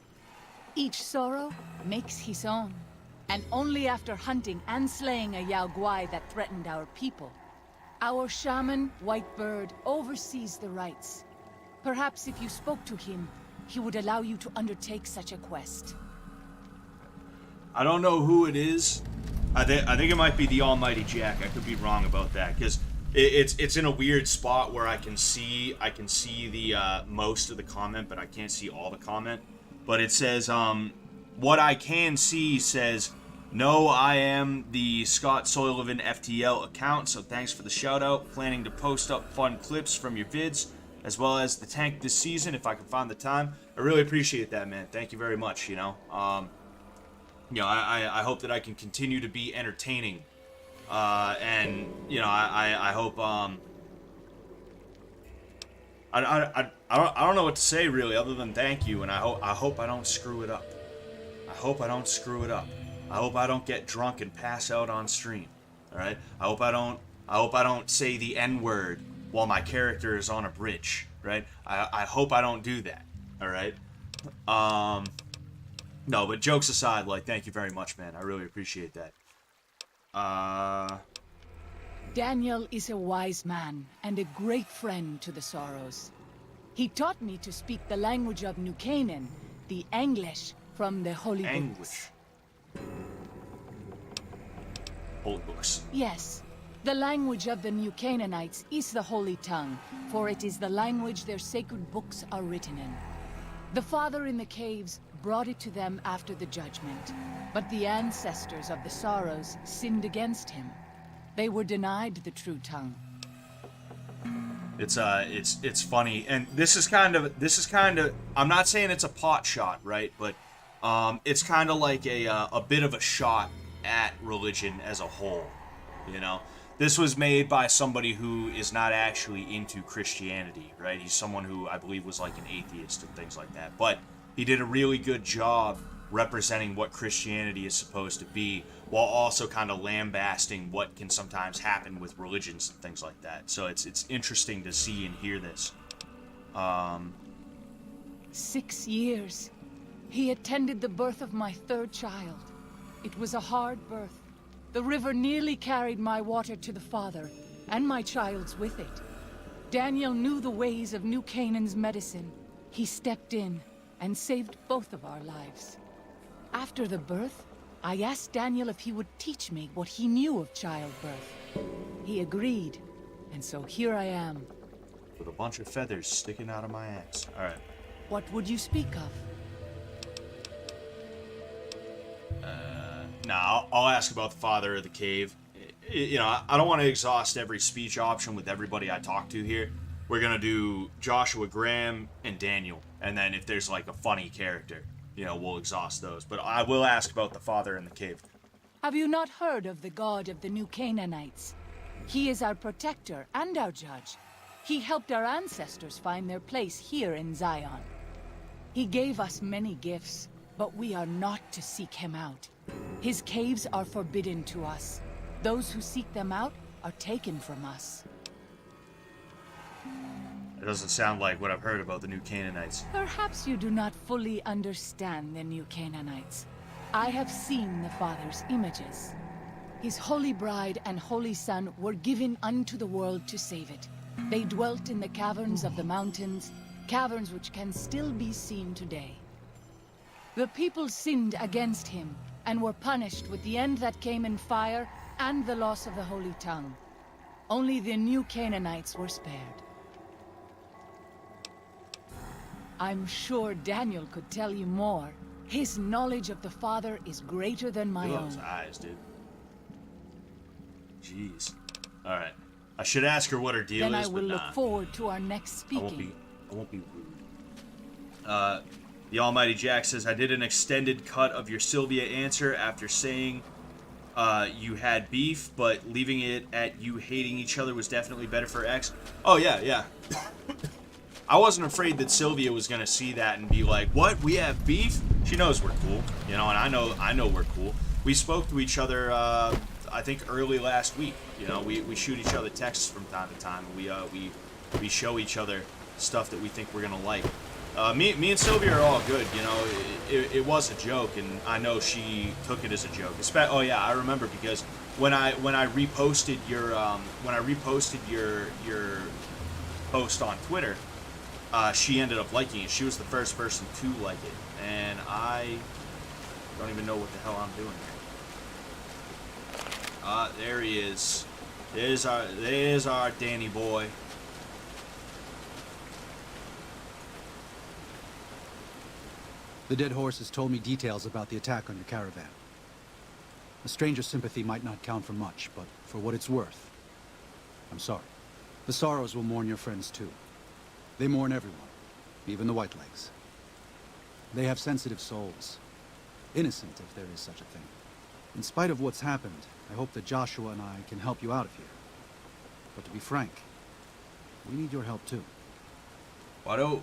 Each Soro makes his own, and only after hunting and slaying a Yaoguai that threatened our people. Our shaman, White Bird, oversees the rites. Perhaps if you spoke to him, he would allow you to undertake such a quest. I don't know who it is. I think it might be the Almighty Jack. I could be wrong about that, because it's in a weird spot where I can see the most of the comment, but I can't see all the comment. But it says what I can see says, "No, I am the Scott Soilevin FTL account, so thanks for the shout out. Planning to post up fun clips from your vids, as well as the tank this season if I can find the time." I really appreciate that, man. Thank you very much. You know, I hope that I can continue to be entertaining, and you know, I hope I don't know what to say really, other than thank you, and I hope I don't screw it up. I hope I don't screw it up. I hope I don't get drunk and pass out on stream. All right. I hope I don't say the N-word while my character is on a bridge. Right. I hope I don't do that. All right. No, but jokes aside, like, thank you very much, man. I really appreciate that. Daniel is a wise man and a great friend to the Sorrows. He taught me to speak the language of New Canaan, the English from the Holy Books. Holy Books. Yes, the language of the New Canaanites is the Holy Tongue, for it is the language their sacred books are written in. The Father in the caves brought it to them after the judgment, but the ancestors of the Sorrows sinned against him. They were denied the true tongue. It's funny, and this is kind of I'm not saying it's a pot shot, right? But it's kind of like a bit of a shot at religion as a whole. You know, this was made by somebody who is not actually into Christianity, right? He's someone who I believe was like an atheist and things like that, but he did a really good job representing what Christianity is supposed to be, while also kind of lambasting what can sometimes happen with religions and things like that. So it's interesting to see and hear this. 6 years. He attended the birth of my third child. It was a hard birth. The river nearly carried my water to the Father, and my child's with it. Daniel knew the ways of New Canaan's medicine. He stepped in and saved both of our lives. After the birth, I asked Daniel if he would teach me what he knew of childbirth. He agreed, and so here I am. With a bunch of feathers sticking out of my ass. Alright. What would you speak of? Nah, I'll ask about the Father of the Cave. You know, I don't want to exhaust every speech option with everybody I talk to here. We're gonna do Joshua Graham and Daniel, and then if there's like a funny character, you know, we'll exhaust those. But I will ask about the Father in the Cave. Have you not heard of the God of the New Canaanites? He is our protector and our judge. He helped our ancestors find their place here in Zion. He gave us many gifts, but we are not to seek him out. His caves are forbidden to us. Those who seek them out are taken from us. It doesn't sound like what I've heard about the New Canaanites. Perhaps you do not fully understand the New Canaanites. I have seen the Father's images. His holy bride and holy son were given unto the world to save it. They dwelt in the caverns of the mountains, caverns which can still be seen today. The people sinned against him, and were punished with the end that came in fire and the loss of the Holy Tongue. Only the New Canaanites were spared. I'm sure Daniel could tell you more. His knowledge of the Father is greater than my Look at own. those eyes, dude. Jeez. Alright. I should ask her what her deal Then is, I will but look nah. forward to our next speaking. I won't be rude. The Almighty Jack says, I did an extended cut of your Sylvia answer after saying you had beef, but leaving it at you hating each other was definitely better for X. Oh yeah, yeah. I wasn't afraid that Sylvia was gonna see that and be like, "What? We have beef?" She knows we're cool, you know, and I know we're cool. We spoke to each other, I think early last week. You know, we shoot each other texts from time to time. We show each other stuff that we think we're gonna like. Me and Sylvia are all good. You know, it was a joke, and I know she took it as a joke. Oh yeah, I remember because when I reposted your your post on Twitter, she ended up liking it. She was the first person to like it, and I don't even know what the hell I'm doing here. There he is. There's our Danny boy. The dead horse has told me details about the attack on your caravan. A stranger's sympathy might not count for much, but for what it's worth, I'm sorry. The Sorrows will mourn your friends too. They mourn everyone, even the Whitelegs. They have sensitive souls. Innocent, if there is such a thing. In spite of what's happened, I hope that Joshua and I can help you out of here. But to be frank, we need your help too. Why do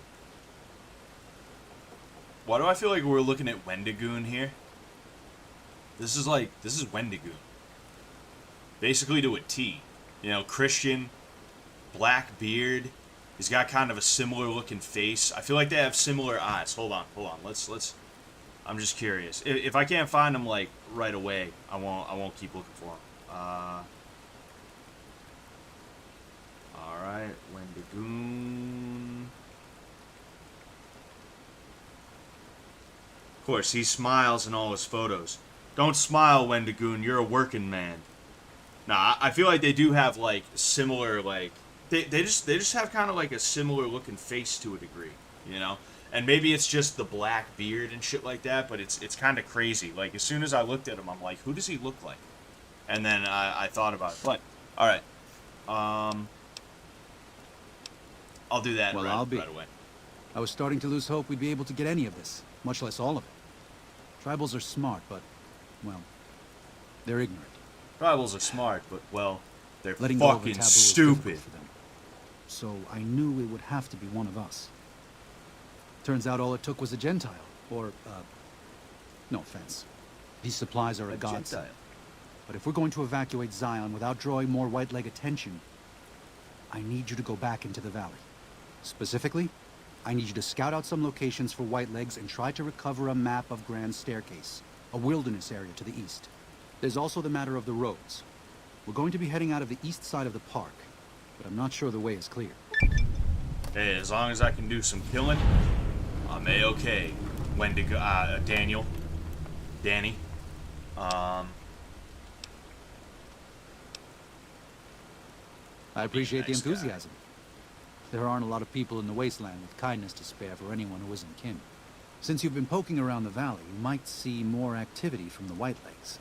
I feel like we're looking at Wendigoon here? This is Wendigoon. Basically to a T. You know, Christian, black beard. He's got kind of a similar looking face. I feel like they have similar eyes. Hold on. Let's I'm just curious. If I can't find him like right away, I won't keep looking for him. Alright, Wendigoon. Of course, he smiles in all his photos. Don't smile, Wendigoon. You're a working man. Nah, I feel like they do have like similar like they just have kind of like a similar looking face to a degree, you know. And maybe it's just the black beard and shit like that, but it's kind of crazy. Like as soon as I looked at him, I'm like, who does he look like? And then I thought about it. But all right, I'll do that right away. I was starting to lose hope we'd be able to get any of this, much less all of it. Tribals are smart, but, well, they're ignorant. Tribals are smart, but, well, they're Letting go of a fucking taboo is stupid. difficult for them. So I knew it would have to be one of us. Turns out all it took was a Gentile, or, no offense. These supplies are a godsend. Gentile. But if we're going to evacuate Zion without drawing more White-Leg attention, I need you to go back into the valley. Specifically, I need you to scout out some locations for Whitelegs and try to recover a map of Grand Staircase, a wilderness area to the east. There's also the matter of the roads. We're going to be heading out of the east side of the park, but I'm not sure the way is clear. Hey, as long as I can do some killing, I'm A-okay. Danny. I appreciate the nice guy. enthusiasm. There aren't a lot of people in the wasteland with kindness to spare for anyone who isn't kin. Since you've been poking around the valley, you might see more activity from the Whitelegs.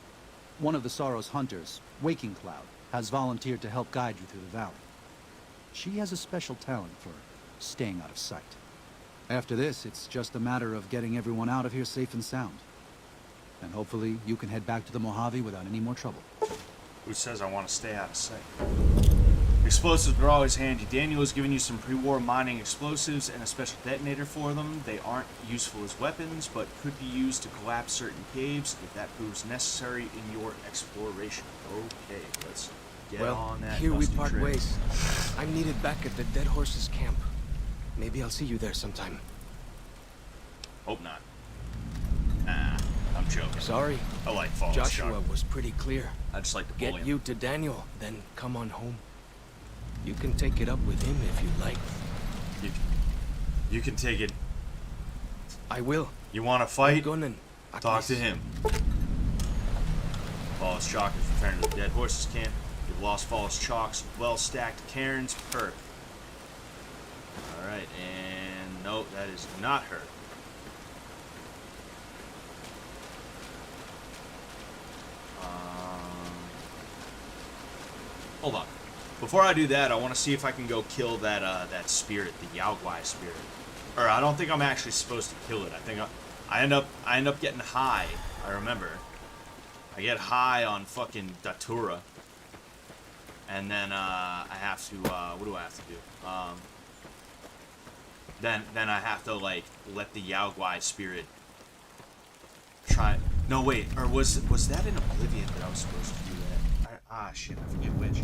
One of the Sorrow's hunters, Waking Cloud, has volunteered to help guide you through the valley. She has a special talent for staying out of sight. After this, it's just a matter of getting everyone out of here safe and sound. And hopefully, you can head back to the Mojave without any more trouble. Who says I want to stay out of sight? Explosives are always handy. Daniel has given you some pre-war mining explosives and a special detonator for them. They aren't useful as weapons, but could be used to collapse certain caves if that proves necessary in your exploration. Okay, let's get on that. Here we busted part trail. ways. I'm needed back at the Dead Horses camp. Maybe I'll see you there sometime. Hope not. Nah, I'm joking. Sorry. I like Fallen Joshua Star. was pretty clear. I just like to bully Get him. you to Daniel, then come on home. You can take it up with him if you like. You can take it. I will. You want to fight? Talk to Akis. him. Fallis Chalk has returned to the Dead Horses camp. You've lost Fallis Chalk's well-stacked Cairns perk. Alright, and no, that is not her. Hold on. Before I do that, I want to see if I can go kill that that spirit, the Yaogwai spirit. Or I don't think I'm actually supposed to kill it. I think I end up getting high. I remember. I get high on fucking Datura. And then, I have to, what do I have to do? Then I have to, like, let the Yao Guai spirit try... No, wait, or was that in Oblivion that I was supposed to do that? Shit, I forget which.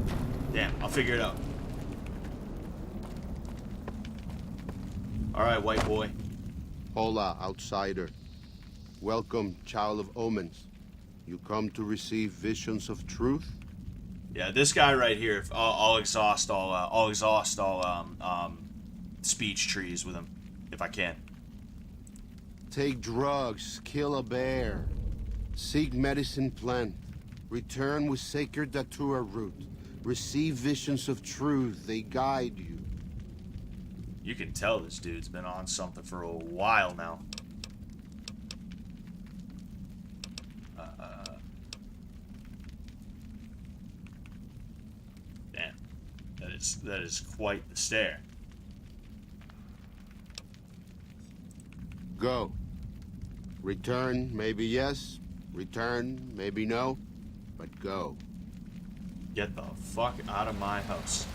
Damn, I'll figure it out. Alright, white boy. Hola, outsider. Welcome, child of omens. You come to receive visions of truth? Yeah, this guy right here, I'll exhaust all speech trees with him, if I can. Take drugs, kill a bear, seek medicine plant, return with sacred datura root, receive visions of truth, they guide you. You can tell this dude's been on something for a while now. Damn, that is quite the stare. Go. Return, maybe yes. Return, maybe no. But go. Get the fuck out of my house.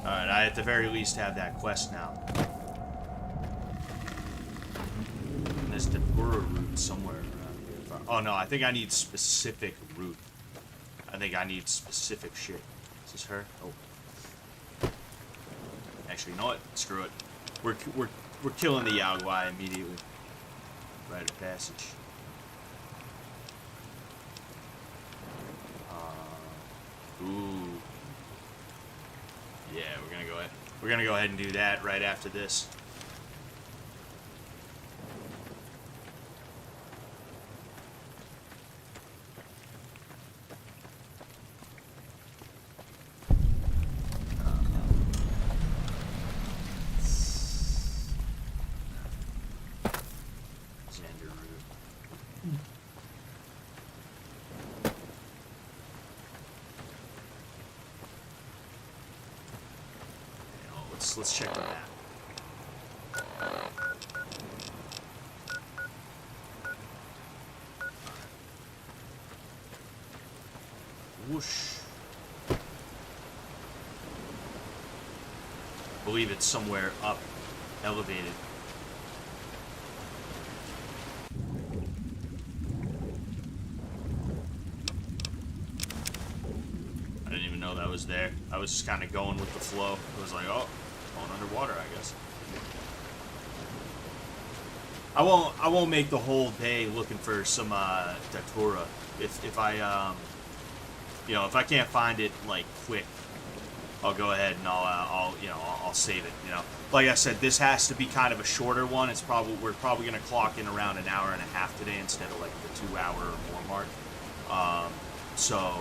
Alright, I at the very least have that quest now. And there's the Datura route somewhere around here. Oh no, I think I need specific route. I think I need specific shit. Is this her? Oh. Actually, you know what? Screw it. We're killing the Yao Guai immediately. Rite of passage. Ooh. Yeah, we're gonna go ahead. We're gonna go ahead and do that right after this. Let's check the map. Whoosh. I believe it's somewhere up, elevated. I didn't even know that was there. I was just kind of going with the flow. I was like, oh. Going underwater, I guess. I won't make the whole day looking for some datura. If I you know, if I can't find it like quick, I'll go ahead and I'll save it. You know, like I said, this has to be kind of a shorter one. We're probably gonna clock in around an hour and a half today instead of like the 2 hour or more mark. So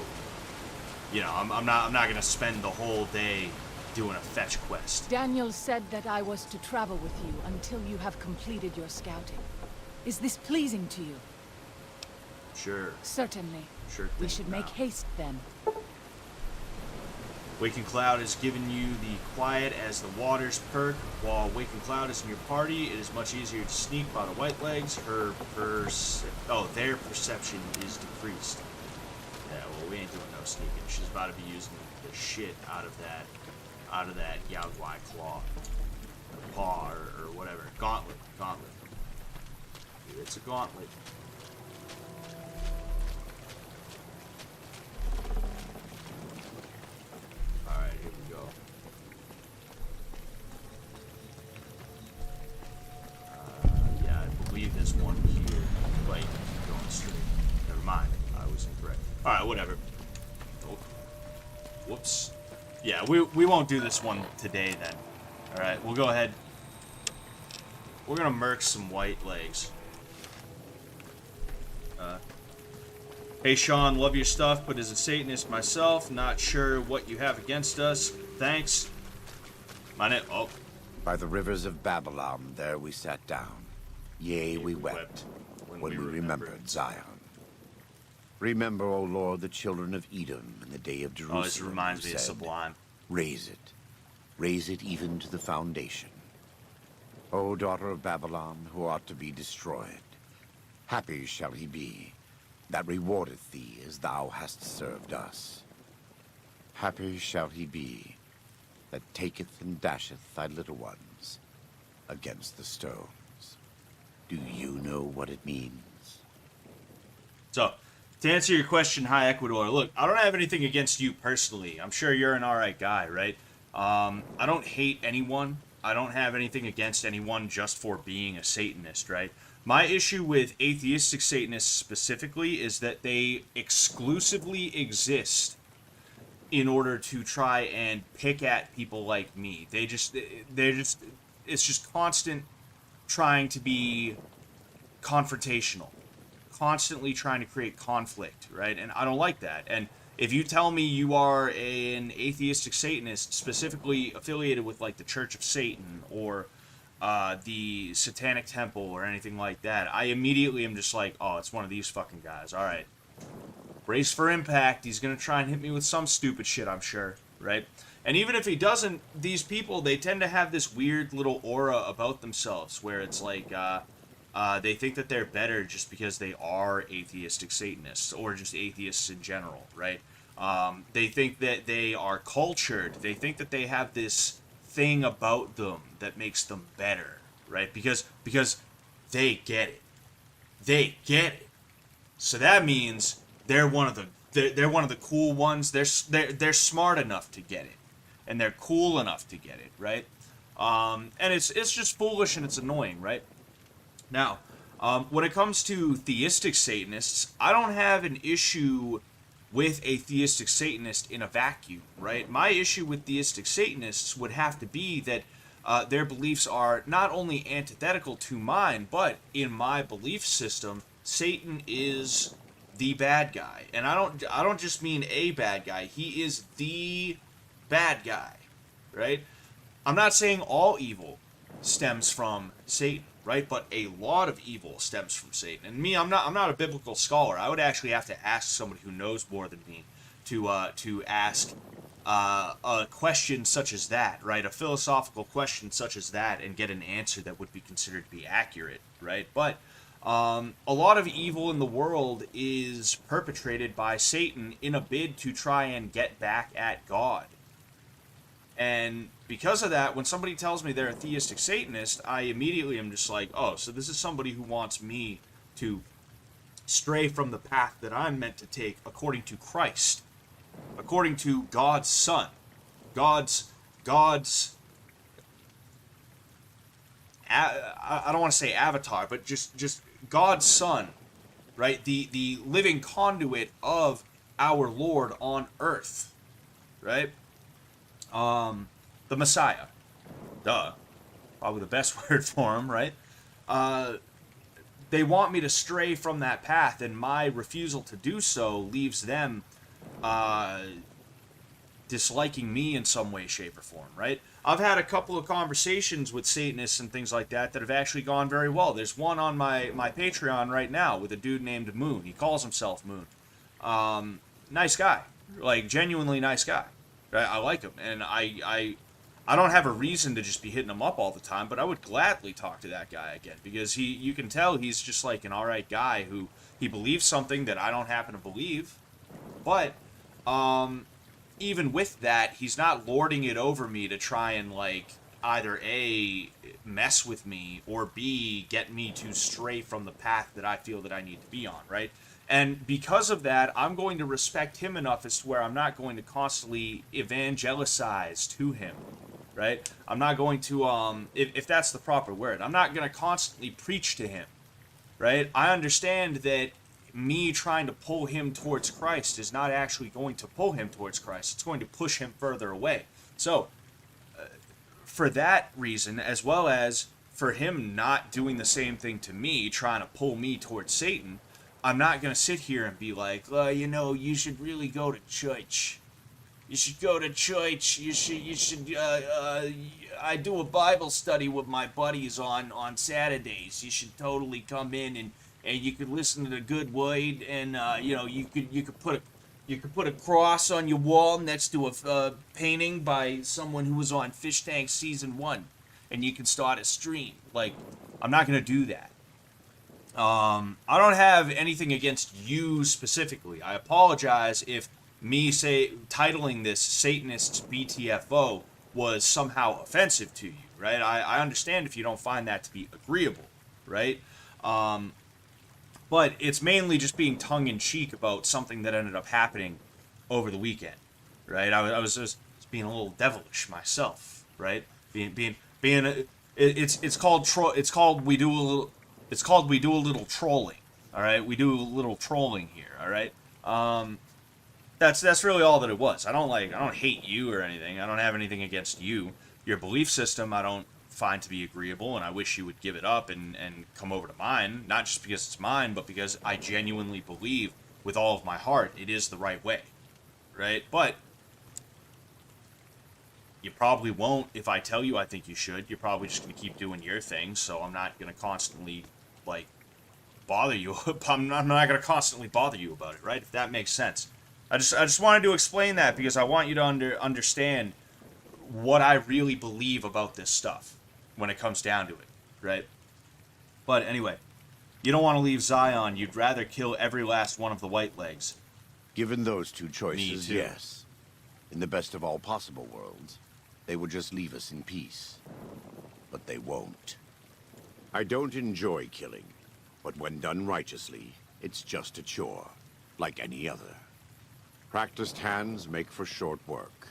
you know, I'm not gonna spend the whole day doing a fetch quest. Daniel said that I was to travel with you until you have completed your scouting. Is this pleasing to you? Sure. Certainly. Sure thing. We should make haste then. Waking Cloud has given you the quiet as the waters perk. While Waking Cloud is in your party, it is much easier to sneak by the White Legs. Their perception is decreased. Yeah, well, we ain't doing no sneaking. She's about to be using the shit out of that Yao Guai claw. Or paw, or whatever. Gauntlet. It's a gauntlet. Alright, here we go. Yeah, I believe there's one here. Like, going straight. Never mind. I was incorrect. Alright, whatever. Oh. Whoops. Yeah, we won't do this one today then. Alright, we'll go ahead. We're gonna murk some White Legs. Hey Sean, love your stuff, but as a Satanist myself, not sure what you have against us. Thanks. My name... Oh. By the rivers of Babylon, there we sat down. Yea, we wept when we remembered Zion. Remember, O Lord, the children of Edom in the day of Jerusalem. Oh, this reminds me of Sublime. Raise it even to the foundation. O daughter of Babylon, who ought to be destroyed, happy shall he be, that rewardeth thee as thou hast served us. Happy shall he be that taketh and dasheth thy little ones against the stones. Do you know what it means? So, to answer your question, High Ecuador, look, I don't have anything against you personally. I'm sure you're an alright guy, right? I don't hate anyone. I don't have anything against anyone just for being a Satanist, right? My issue with atheistic Satanists specifically is that they exclusively exist in order to try and pick at people like me. It's just constant trying to be confrontational, constantly trying to create conflict, right? And I don't like that. And if you tell me you are an atheistic Satanist specifically affiliated with like the Church of Satan or the Satanic Temple or anything like that, I immediately am just like, oh, it's one of these fucking guys. All right. Brace for impact. He's going to try and hit me with some stupid shit, I'm sure, right? And even if he doesn't, these people, they tend to have this weird little aura about themselves where it's like they think that they're better just because they are atheistic Satanists or just atheists in general, right? They think that they are cultured. They think that they have this thing about them that makes them better, right? Because they get it. They get it. So that means they're one of the cool ones. They're smart enough to get it, and they're cool enough to get it, right? And it's just foolish and it's annoying, right? Now, when it comes to theistic Satanists, I don't have an issue with a theistic Satanist in a vacuum, right? My issue with theistic Satanists would have to be that their beliefs are not only antithetical to mine, but in my belief system, Satan is the bad guy. And I don't just mean a bad guy. He is the bad guy, right? I'm not saying all evil stems from Satan, right? But a lot of evil stems from Satan. And me, I'm not a biblical scholar. I would actually have to ask somebody who knows more than me to ask a question such as that, right? A philosophical question such as that, and get an answer that would be considered to be accurate, right? But a lot of evil in the world is perpetrated by Satan in a bid to try and get back at God. And because of that, when somebody tells me they're a theistic Satanist, I immediately am just like, oh, so this is somebody who wants me to stray from the path that I'm meant to take according to Christ, according to God's Son, God's I don't want to say avatar, but just God's Son, right? The living conduit of our Lord on earth, right? The Messiah. Duh. Probably the best word for him, right? They want me to stray from that path, and my refusal to do so leaves them disliking me in some way, shape, or form, right? I've had a couple of conversations with Satanists and things like that have actually gone very well. There's one on my Patreon right now with a dude named Moon. He calls himself Moon. Nice guy. Like, genuinely nice guy. Right? I like him, and I don't have a reason to just be hitting him up all the time, but I would gladly talk to that guy again, because you can tell he's just like an alright guy who, he believes something that I don't happen to believe, but even with that, he's not lording it over me to try and, like, either A, mess with me, or B, get me to stray from the path that I feel that I need to be on, right? And because of that, I'm going to respect him enough as to where I'm not going to constantly evangelize to him, right? I'm not going to, if that's the proper word, I'm not going to constantly preach to him, right? I understand that me trying to pull him towards Christ is not actually going to pull him towards Christ. It's going to push him further away. So, for that reason, as well as for him not doing the same thing to me, trying to pull me towards Satan, I'm not going to sit here and be like, you should really go to church. You should go to church. You should, I do a Bible study with my buddies on Saturdays. You should totally come in and you could listen to the good word, and you could put a cross on your wall next to a painting by someone who was on Fish Tank Season 1, and you can start a stream. Like, I'm not going to do that. I don't have anything against you specifically. I apologize if me titling this Satanists BTFO was somehow offensive to you, right? I understand if you don't find that to be agreeable, right? But it's mainly just being tongue-in-cheek about something that ended up happening over the weekend, right? I was just being a little devilish myself, right? It's called we do a little trolling, all right? We do a little trolling here, all right? That's really all that it was. I don't hate you or anything. I don't have anything against you. Your belief system I don't find to be agreeable, and I wish you would give it up and come over to mine, not just because it's mine, but because I genuinely believe with all of my heart it is the right way, right? But you probably won't if I tell you I think you should. You're probably just going to keep doing your thing, so I'm not going to constantly, like, bother you. I'm not going to constantly bother you about it, right? If that makes sense. I just wanted to explain that because I want you to understand what I really believe about this stuff when it comes down to it, right? But anyway, you don't want to leave Zion. You'd rather kill every last one of the white legs. Given those two choices, too. yes. In the best of all possible worlds, they would just leave us in peace. But they won't. I don't enjoy killing, but when done righteously, it's just a chore, like any other. Practiced hands make for short work,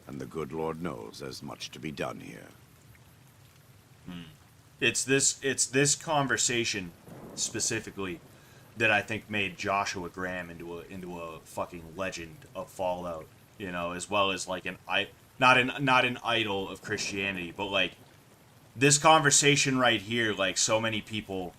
and the good Lord knows there's much to be done here. It's this conversation specifically that I think made Joshua Graham into a fucking legend of Fallout, you know, as well as like not an idol of Christianity, but like this conversation right here, like so many people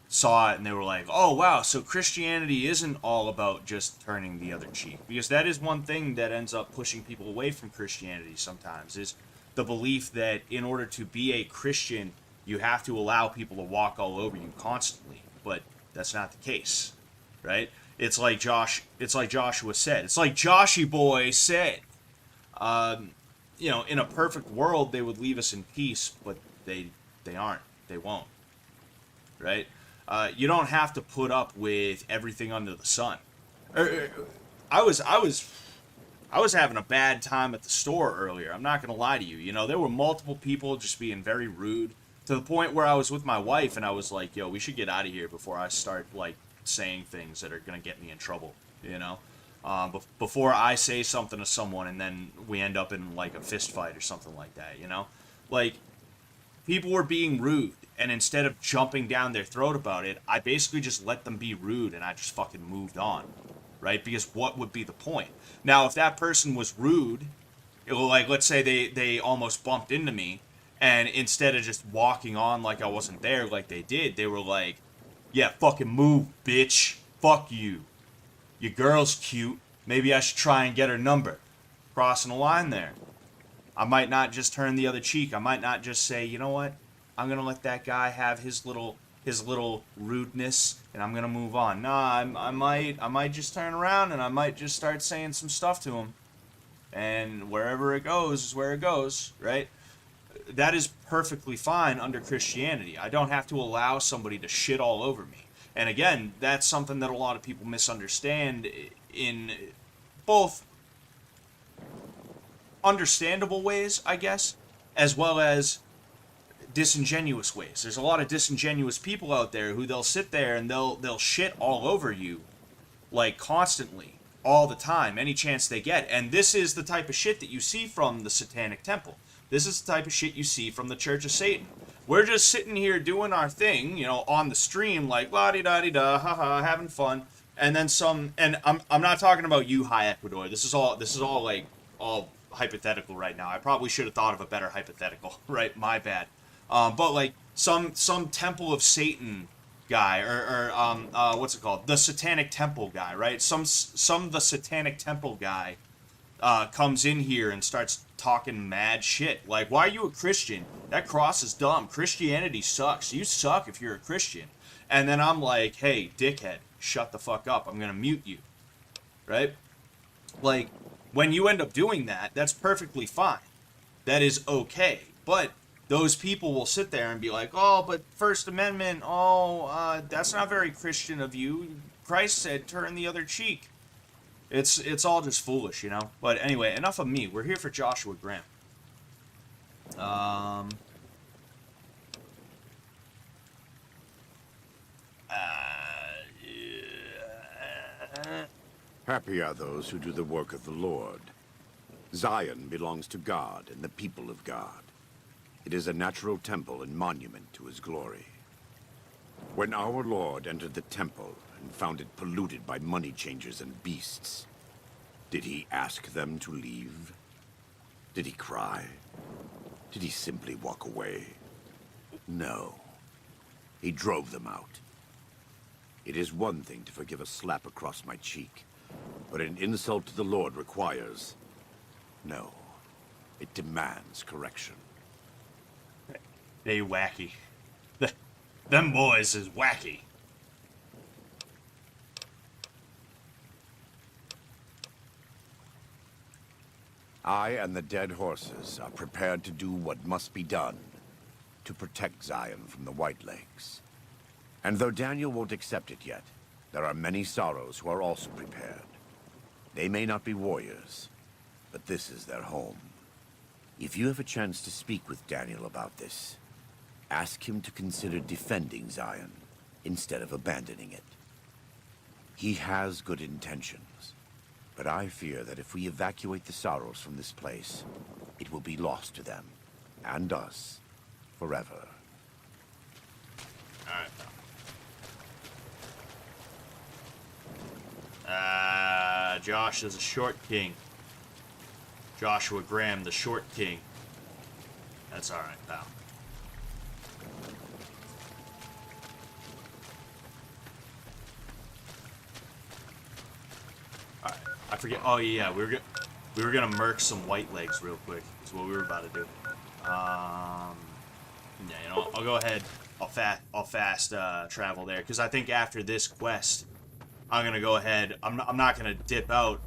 saw it and they were like, oh wow, so Christianity isn't all about just turning the other cheek, because that is one thing that ends up pushing people away from Christianity sometimes, is the belief that in order to be a Christian you have to allow people to walk all over you constantly. But that's not the case, right? It's like Joshua said, it's like Joshy boy said, you know, in a perfect world they would leave us in peace, but they aren't, they won't, right? You don't have to put up with everything under the sun. I was having a bad time at the store earlier. I'm not gonna lie to you. You know, there were multiple people just being very rude, to the point where I was with my wife and I was like, yo, we should get out of here before I start like saying things that are gonna get me in trouble, you know? Before I say something to someone and then we end up in like a fist fight or something like that, you know? Like, people were being rude, and instead of jumping down their throat about it, I basically just let them be rude and I just fucking moved on, right? Because what would be the point? Now, if that person was rude, like, let's say they almost bumped into me, and instead of just walking on like I wasn't there like they did, they were like, yeah, fucking move, bitch. Fuck you. Your girl's cute. Maybe I should try and get her number. Crossing a line there. I might not just turn the other cheek. I might not just say, you know what? I'm going to let that guy have his little rudeness and I'm going to move on. Nah, I might just turn around and I might just start saying some stuff to him. And wherever it goes is where it goes, right? That is perfectly fine under Christianity. I don't have to allow somebody to shit all over me. And again, that's something that a lot of people misunderstand in both understandable ways, I guess, as well as disingenuous ways. There's a lot of disingenuous people out there who they'll sit there and they'll shit all over you, like, constantly, all the time, any chance they get. And this is the type of shit that you see from the Satanic Temple. This is the type of shit you see from the Church of Satan. We're just sitting here doing our thing, you know, on the stream, like, la-di-da-di-da, haha, having fun. And then and I'm not talking about you, High Ecuador. This is all like, all hypothetical right now. I probably should have thought of a better hypothetical, right? My bad. But like some Temple of Satan guy, or what's it called? The Satanic Temple guy, right? The Satanic Temple guy comes in here and starts talking mad shit. Like, why are you a Christian? That cross is dumb. Christianity sucks. You suck if you're a Christian. And then I'm like, hey, dickhead, shut the fuck up. I'm gonna mute you, right? Like, when you end up doing that, that's perfectly fine. That is okay. But those people will sit there and be like, oh, but First Amendment, oh, that's not very Christian of you. Christ said turn the other cheek. It's all just foolish, you know? But anyway, enough of me. We're here for Joshua Graham. Happy are those who do the work of the Lord. Zion belongs to God and the people of God. It is a natural temple and monument to his glory. When our Lord entered the temple and found it polluted by money changers and beasts, did he ask them to leave? Did he cry? Did he simply walk away? No. He drove them out. It is one thing to forgive a slap across my cheek, but an insult to the Lord requires... No. It demands correction. They wacky. Them boys is wacky. I and the dead horses are prepared to do what must be done to protect Zion from the White Legs. And though Daniel won't accept it yet, there are many sorrows who are also prepared. They may not be warriors, but this is their home. If you have a chance to speak with Daniel about this, ask him to consider defending Zion instead of abandoning it. He has good intentions, but I fear that if we evacuate the sorrows from this place, it will be lost to them, and us, forever. Alright. Josh is a short king. Joshua Graham, the short king. That's alright, pal. Alright, I forget. Oh yeah, we were gonna murk some white legs real quick. Is what we were about to do. Yeah, you know, I'll go ahead. I'll fast travel there because I think after this quest, I'm gonna go ahead. I'm not gonna dip out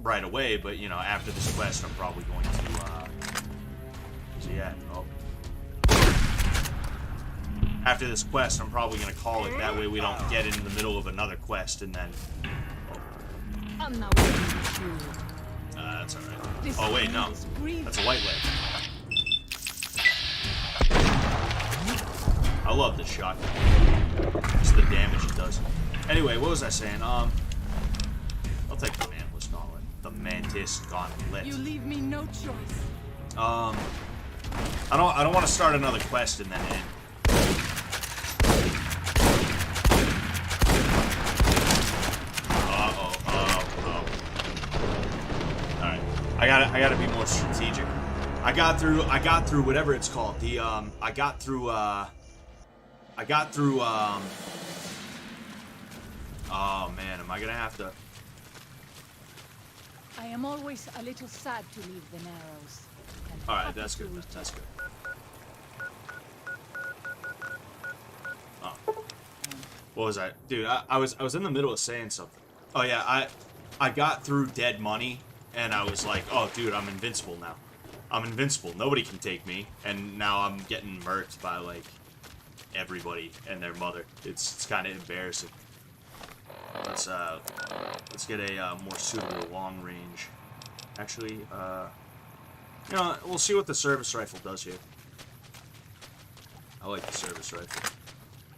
right away, but you know, after this quest, I'm probably going to. Where's he at? Oh. After this quest, I'm probably gonna call it. That way, we don't get in the middle of another quest and then. I'm not waiting for you. That's alright. Oh wait, no, that's a white leg. I love this shotgun. It's the damage it does. Anyway, what was I saying? I'll take the Mantis Gauntlet. The Mantis Gauntlet. You leave me no choice. I don't want to start another quest and then end. Alright. I gotta be more strategic. I got through whatever it's called. I got through oh man, am I gonna have to? I am always a little sad to leave the Narrows. Alright, that's good. That's good. Oh. What was I? Dude, I was in the middle of saying something. Oh yeah, I got through Dead Money and I was like, oh dude, I'm invincible now. I'm invincible. Nobody can take me. And now I'm getting murked by like everybody and their mother. It's kind of embarrassing. Let's get a more suitable long range. Actually, you know, we'll see what the service rifle does here. I like the service rifle.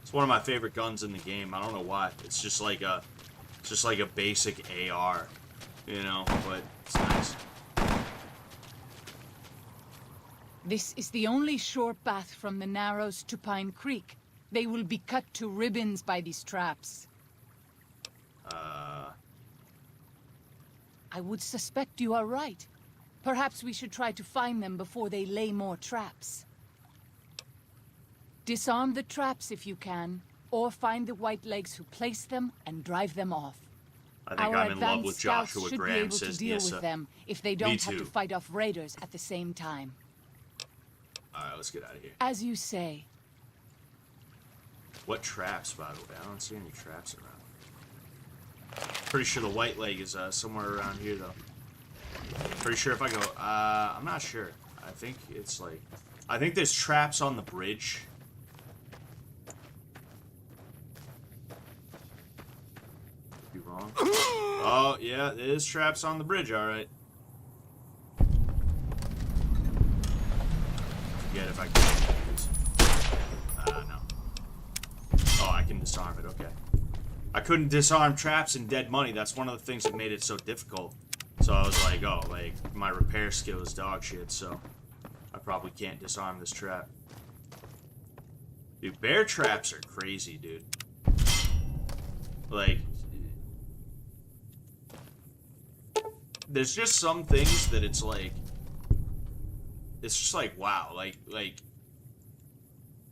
It's one of my favorite guns in the game. I don't know why. It's just like a basic AR, you know, but it's nice. This is the only short path from the Narrows to Pine Creek. They will be cut to ribbons by these traps. I would suspect you are right. Perhaps we should try to find them before they lay more traps. Disarm the traps if you can, or find the White Legs who placed them and drive them off. I think I'm in love with Joshua Graham, should says be able to deal Nissa. with them if they don't have to fight off raiders at the same time. Alright, let's get out of here. As you say. What traps, by the way? I don't see any traps around. Pretty sure the White Leg is somewhere around here, though. Pretty sure if I go, I'm not sure. I think it's like... I think there's traps on the bridge. Could be wrong. Oh, yeah, there's traps on the bridge, alright. Forget if I can. No. Oh, I can disarm it, okay. I couldn't disarm traps and dead money. That's one of the things that made it so difficult. So I was like, oh, like, my repair skill is dog shit, so I probably can't disarm this trap. Dude, bear traps are crazy, dude. Like, there's just some things that it's like, it's just like, wow, like,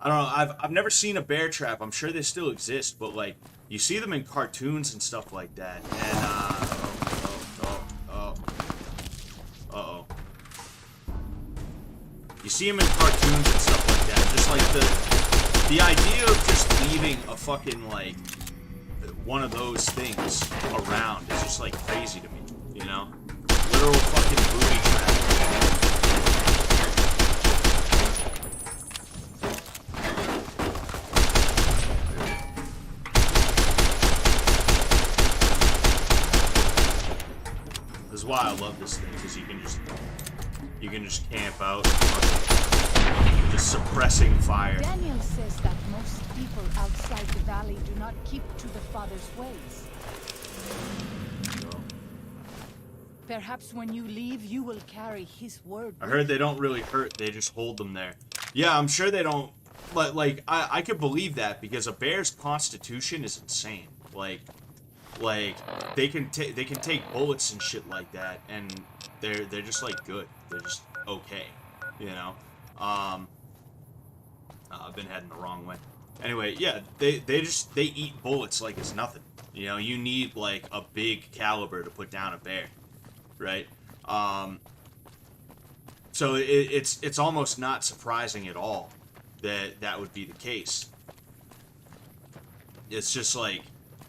I don't know, I've never seen a bear trap. I'm sure they still exist, but like, you see them in cartoons and stuff like that, and, you see them in cartoons and stuff like that. Just like the idea of just leaving a fucking, like, one of those things around is just like crazy to me, you know? Literal fucking booby trap. This is why I love this thing, because you can just camp out, just suppressing fire. Daniel says that most people outside the valley do not keep to the Father's ways. So, Perhaps when you leave, you will carry his word. I heard they don't really hurt, they just hold them there. Yeah, I'm sure they don't, but like, I could believe that, because a bear's constitution is insane. Like they can take bullets and shit like that, and they're just like good. They're just okay, you know. I've been heading the wrong way. Anyway, yeah, they eat bullets like it's nothing. You know, you need like a big caliber to put down a bear, right? So it's almost not surprising at all that that would be the case. It's just like,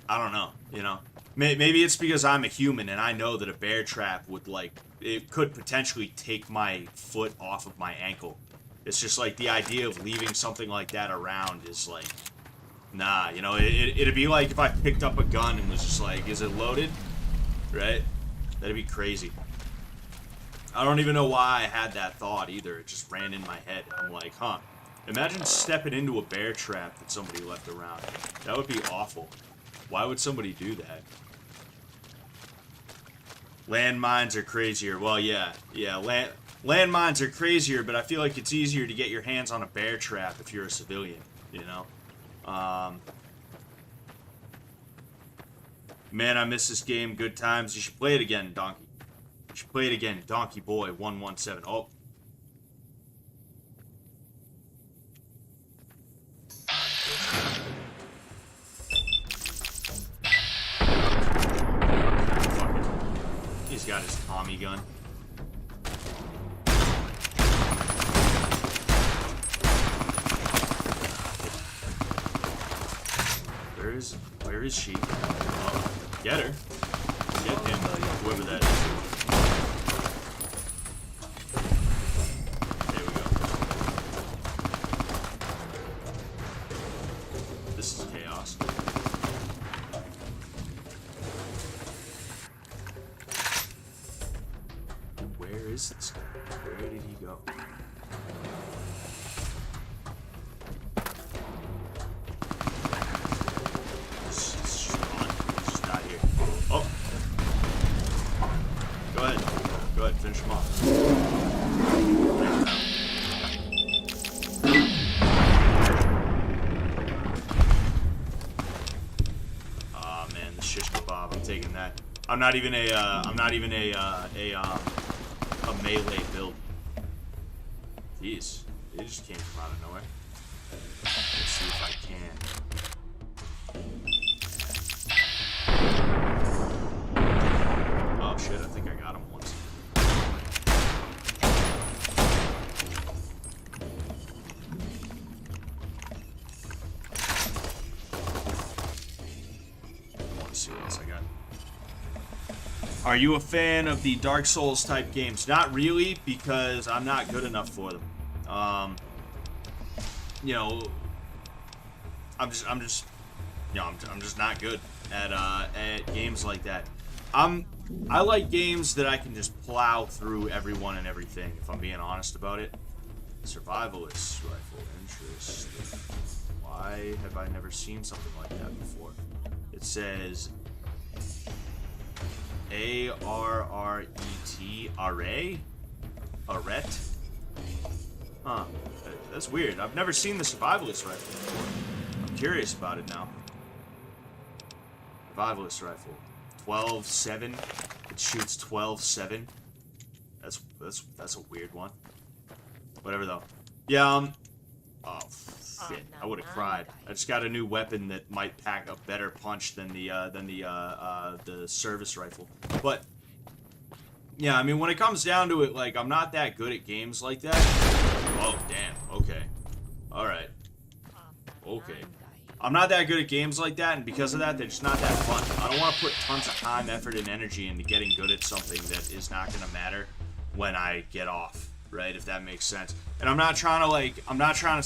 I don't know, you know. Maybe it's because I'm a human and I know that a bear trap would, like, it could potentially take my foot off of my ankle. It's just like the idea of leaving something like that around is like, nah, you know, it'd be like if I picked up a gun and was just like, is it loaded? Right? That'd be crazy. I don't even know why I had that thought either. It just ran in my head. I'm like, huh. Imagine stepping into a bear trap that somebody left around. That would be awful. Why would somebody do that? Landmines are crazier. Well, yeah. Landmines are crazier, but I feel like it's easier to get your hands on a bear trap if you're a civilian, you know? Man, I miss this game. Good times. You should play it again, Donkey. You should play it again, Donkey Boy 117. Oh. He's got his Tommy gun. Where is she? Oh, get her. Get him, whoever that is. There we go. This is chaos. Where is this guy? Where did he go? Finish him off. Oh man, the shish kebab. I'm taking that. I'm not even a melee build. Jeez, they just came from out of nowhere. Let's see if I can. Oh shit, I think I got him once. Are you a fan of the Dark Souls type games? Not really, because I'm not good enough for them. You know, I'm just not good at games like that. I like games that I can just plow through everyone and everything, if I'm being honest about it. Survivalist rifle, interest. Why have I never seen something like that before? It says A-R-R-E-T, array? Arret? Huh. That's weird. I've never seen the survivalist rifle before. I'm curious about it now. Survivalist rifle. 12-7. It shoots 12-7. That's a weird one. Whatever though. Yeah, oh shit. I would have cried. I just got a new weapon that might pack a better punch than the service rifle. But yeah, I mean, when it comes down to it, like, I'm not that good at games like that. Oh, damn. Okay. Alright. Okay. I'm not that good at games like that, and because of that, they're just not that fun. I don't want to put tons of time, effort, and energy into getting good at something that is not going to matter when I get off, right? If that makes sense. And I'm not trying to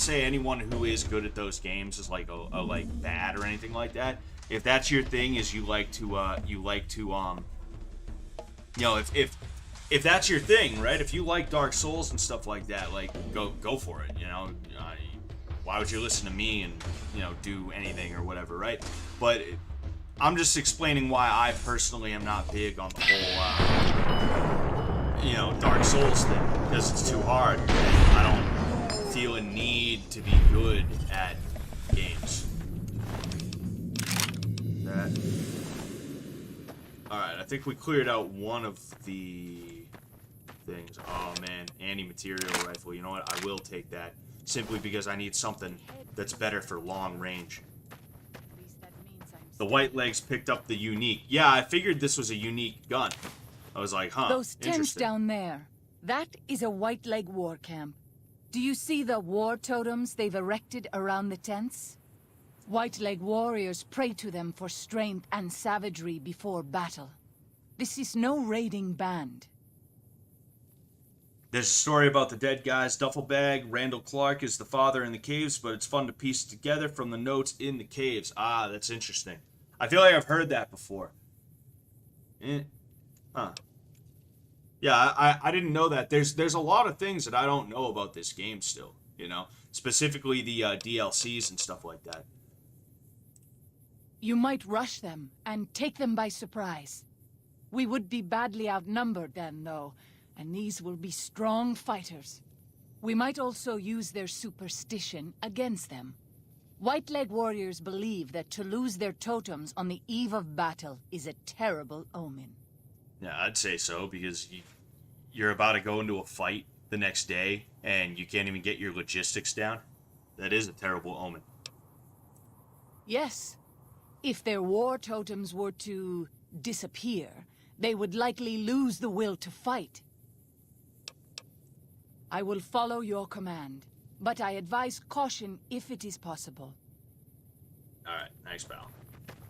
say anyone who is good at those games is like like bad or anything like that. If that's your thing, is you like to you know, if that's your thing, right? If you like Dark Souls and stuff like that, like go for it, you know. Why would you listen to me and, you know, do anything or whatever, right? But I'm just explaining why I personally am not big on the whole, you know, Dark Souls thing, because it's too hard. I don't feel a need to be good at games. Alright, I think we cleared out one of the things. Oh man, anti-material rifle. You know what? I will take that. Simply because I need something that's better for long range. The white legs picked up the unique. Yeah, I figured this was a unique gun. I was like, huh, Those tents interesting. down there, that is a white leg war camp. Do you see the war totems they've erected around the tents? White leg warriors pray to them for strength and savagery before battle. This is no raiding band. There's a story about the dead guy's duffel bag. Randall Clark is the father in the caves, but it's fun to piece it together from the notes in the caves. Ah, that's interesting. I feel like I've heard that before. Huh. Yeah, I didn't know that. There's a lot of things that I don't know about this game still, you know? Specifically the DLCs and stuff like that. You might rush them and take them by surprise. We would be badly outnumbered then, though. And these will be strong fighters. We might also use their superstition against them. White leg warriors believe that to lose their totems on the eve of battle is a terrible omen. Yeah, I'd say so, because you're about to go into a fight the next day, and you can't even get your logistics down. That is a terrible omen. Yes. If their war totems were to disappear, they would likely lose the will to fight. I will follow your command, but I advise caution if it is possible. Alright, nice, pal.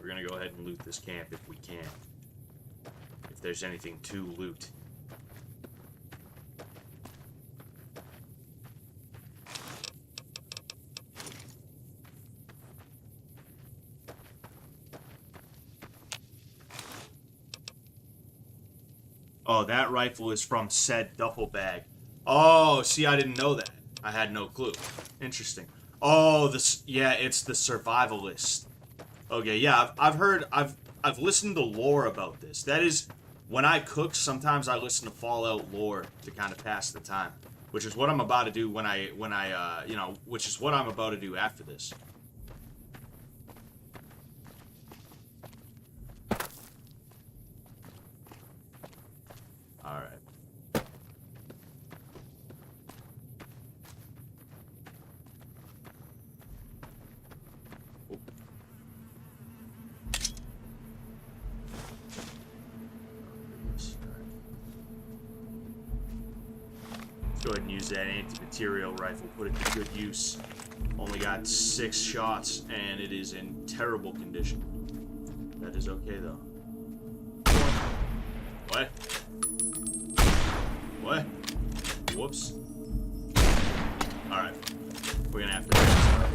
We're gonna go ahead and loot this camp if we can. If there's anything to loot. Oh, that rifle is from said duffel bag. Oh, see, I didn't know that. I had no clue. Interesting. Oh, this, yeah, it's the survivalist. Okay, yeah, I've listened to lore about this. That is, when I cook, sometimes I listen to Fallout lore to kind of pass the time, which is what I'm about to do which is what I'm about to do after this. All right. Go ahead and use that anti-material rifle, put it to good use. Only got 6 shots, and it is in terrible condition. That is okay, though. What? What? Whoops. Alright. We're gonna have to restart.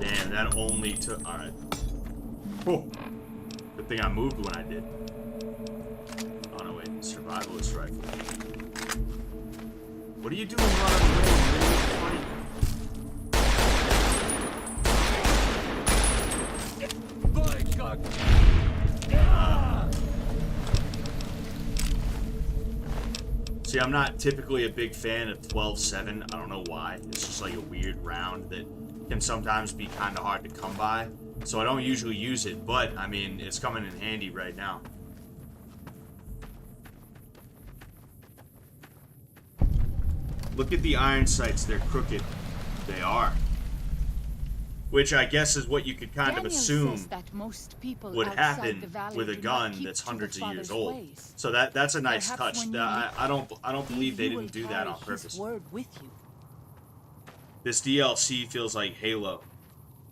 Damn, that only took... Alright. Oh. Good thing I moved when I did. Oh no, wait. Survivalist rifle. What are you doing running away? By God! See, I'm not typically a big fan of 12-7. I don't know why. It's just like a weird round that can sometimes be kind of hard to come by. So I don't usually use it, but, I mean, it's coming in handy right now. Look at the iron sights. They're crooked. They are. Which I guess is what you could kind of assume would happen with a gun that's hundreds of years old. Ways. So that's a nice Perhaps touch. when you I don't believe they He will didn't do that carry on his purpose. word with you. This DLC feels like Halo.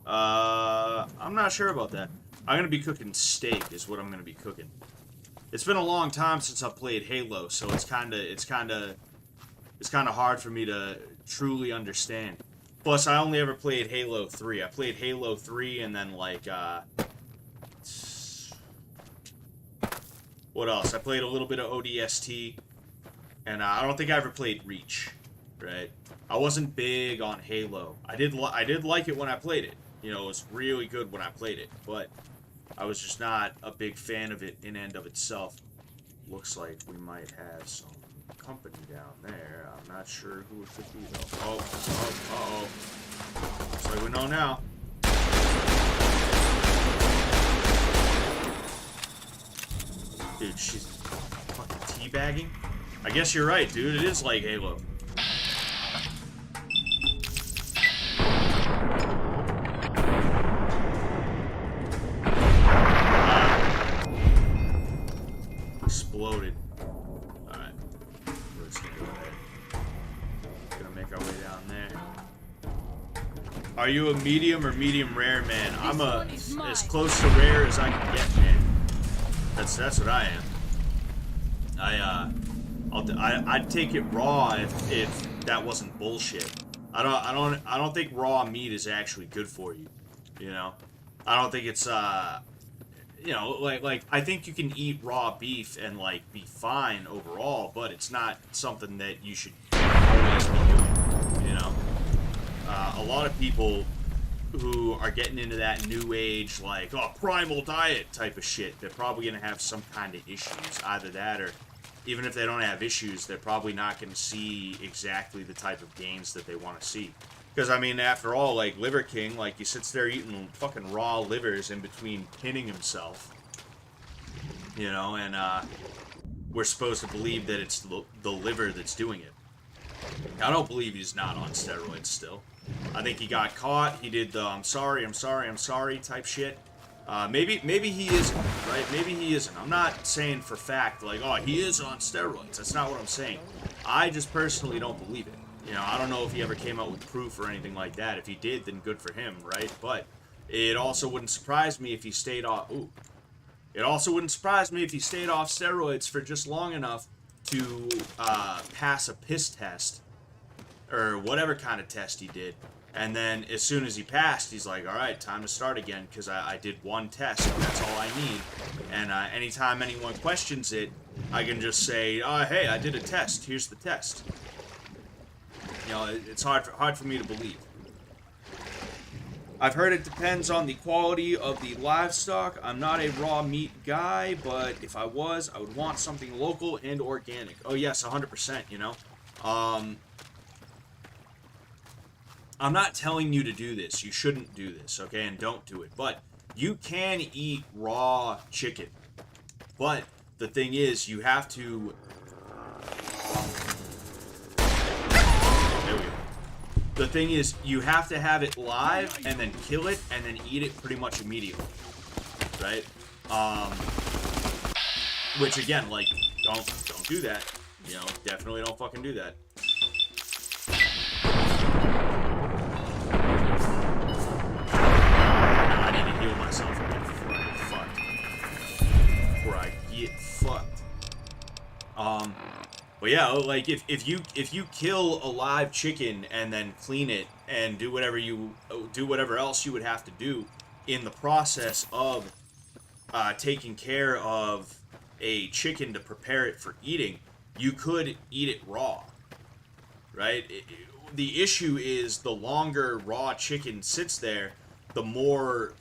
I'm not sure about that. I'm gonna be cooking steak is what I'm gonna be cooking. It's been a long time since I've played Halo, so it's kinda hard for me to truly understand. Plus, I only ever played Halo 3. I played Halo 3 and then, like, what else? I played a little bit of ODST, and I don't think I ever played Reach, right? I wasn't big on Halo. I did like it when I played it. You know, it was really good when I played it, but I was just not a big fan of it in and of itself. Looks like we might have some company down there. I'm not sure who it could be though. Uh-oh. Looks like we know now. Dude, she's fucking teabagging? I guess you're right, dude. It is like Halo. Exploded. Alright. We're just gonna go ahead. Gonna make our way down there. Are you a medium or medium rare, man? I'm as close to rare as I can get, man. That's what I am. I'd take it raw if that wasn't bullshit. I don't think raw meat is actually good for you. You know? I don't think it's you know, like I think you can eat raw beef and like be fine overall, but it's not something that you should always be doing. You know, a lot of people who are getting into that new age, like primal diet type of shit, they're probably gonna have some kind of issues. Either that, or even if they don't have issues, they're probably not gonna see exactly the type of gains that they want to see. Because, I mean, after all, like, Liver King, like, he sits there eating fucking raw livers in between pinning himself. You know, and, we're supposed to believe that it's the liver that's doing it. I don't believe he's not on steroids still. I think he got caught, he did the I'm sorry type shit. Maybe he isn't, right? Maybe he isn't. I'm not saying for fact, like, oh, he is on steroids. That's not what I'm saying. I just personally don't believe it. You know, I don't know if he ever came out with proof or anything like that. If he did, then good for him, right? But it also wouldn't surprise me if he stayed off... Ooh. It also wouldn't surprise me if he stayed off steroids for just long enough to pass a piss test. Or whatever kind of test he did. And then as soon as he passed, he's like, alright, time to start again, because I did one test, and that's all I need. And anytime anyone questions it, I can just say, hey, I did a test. Here's the test. You know, it's hard for me to believe. I've heard it depends on the quality of the livestock. I'm not a raw meat guy, but if I was, I would want something local and organic. Oh yes, 100%, you know. I'm not telling you to do this. You shouldn't do this, okay? And don't do it. But you can eat raw chicken. But the thing is, you have to... There we go. The thing is, you have to have it live and then kill it and then eat it pretty much immediately, right? Which again, like, don't do that. You know, definitely don't fucking do that. heal myself again before I get fucked. Before I get fucked. But yeah, like if you kill a live chicken and then clean it and do whatever else you would have to do in the process of taking care of a chicken to prepare it for eating, you could eat it raw, right? The issue is the longer raw chicken sits there, the more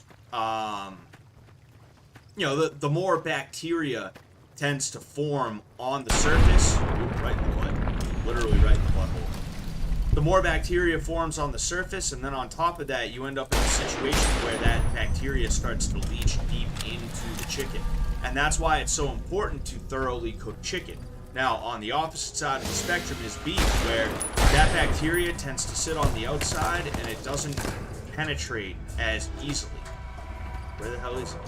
the more bacteria tends to form on the surface. Ooh, right in the butt. Literally right in the butthole. The more bacteria forms on the surface, and then on top of that, you end up in a situation where that bacteria starts to leach deep into the chicken. And that's why it's so important to thoroughly cook chicken. Now, on the opposite side of the spectrum is beef, where that bacteria tends to sit on the outside, and it doesn't penetrate as easily. Where the hell is he?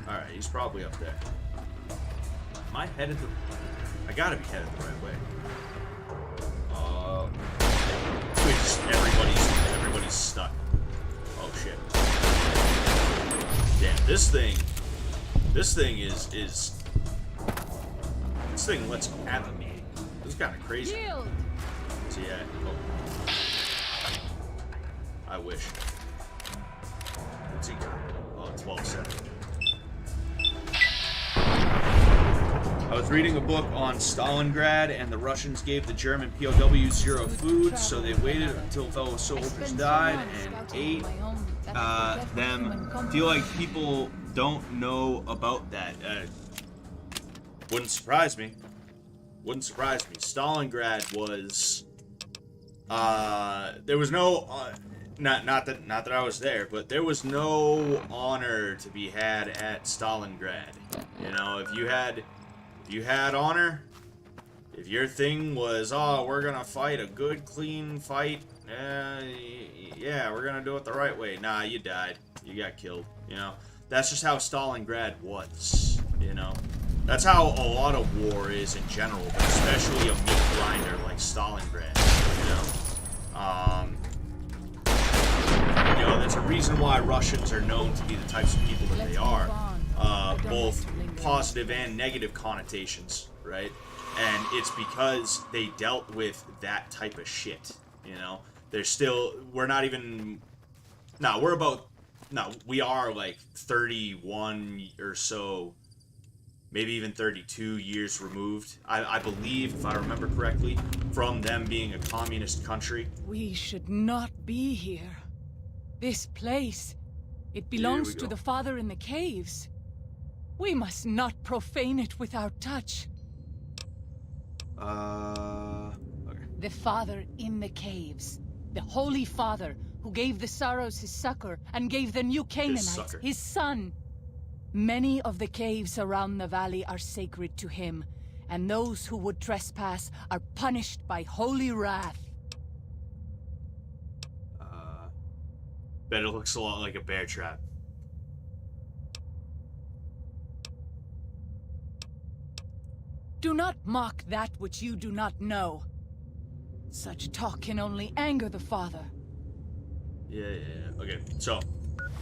Alright, he's probably up there. Am I headed the... I gotta be headed the right way. Everybody's stuck. Oh shit. Damn, this thing is this thing lets go have of me. This is kind of crazy. Yield. So yeah. Oh. I wish. What's he got? Oh, 12-7. I was reading a book on Stalingrad, and the Russians gave the German POWs zero food, so they waited until fellow soldiers died and ate them. Feel like people don't know about that. Wouldn't surprise me. Wouldn't surprise me. Stalingrad was there was no not that I was there, but there was no honor to be had at Stalingrad. You know, if you had honor, if your thing was, oh, we're gonna fight a good, clean fight, yeah, we're gonna do it the right way. Nah, you died. You got killed. You know, that's just how Stalingrad was. You know, that's how a lot of war is in general, but especially a meat grinder like Stalingrad. You know, there's a reason why Russians are known to be the types of people that they are. Both positive and negative connotations, right? And it's because they dealt with that type of shit, you know? We are like 31 or so, maybe even 32 years removed, I believe, if I remember correctly, from them being a communist country. We should not be here. This place, it belongs to the Father in the caves. We must not profane it with our touch. Okay. The Father in the caves. The Holy Father who gave the Saros his succor and gave the new Canaanites his son. Many of the caves around the valley are sacred to him, and those who would trespass are punished by holy wrath. Bet it looks a lot like a bear trap. Do not mock that which you do not know. Such talk can only anger the Father. Yeah. Okay, so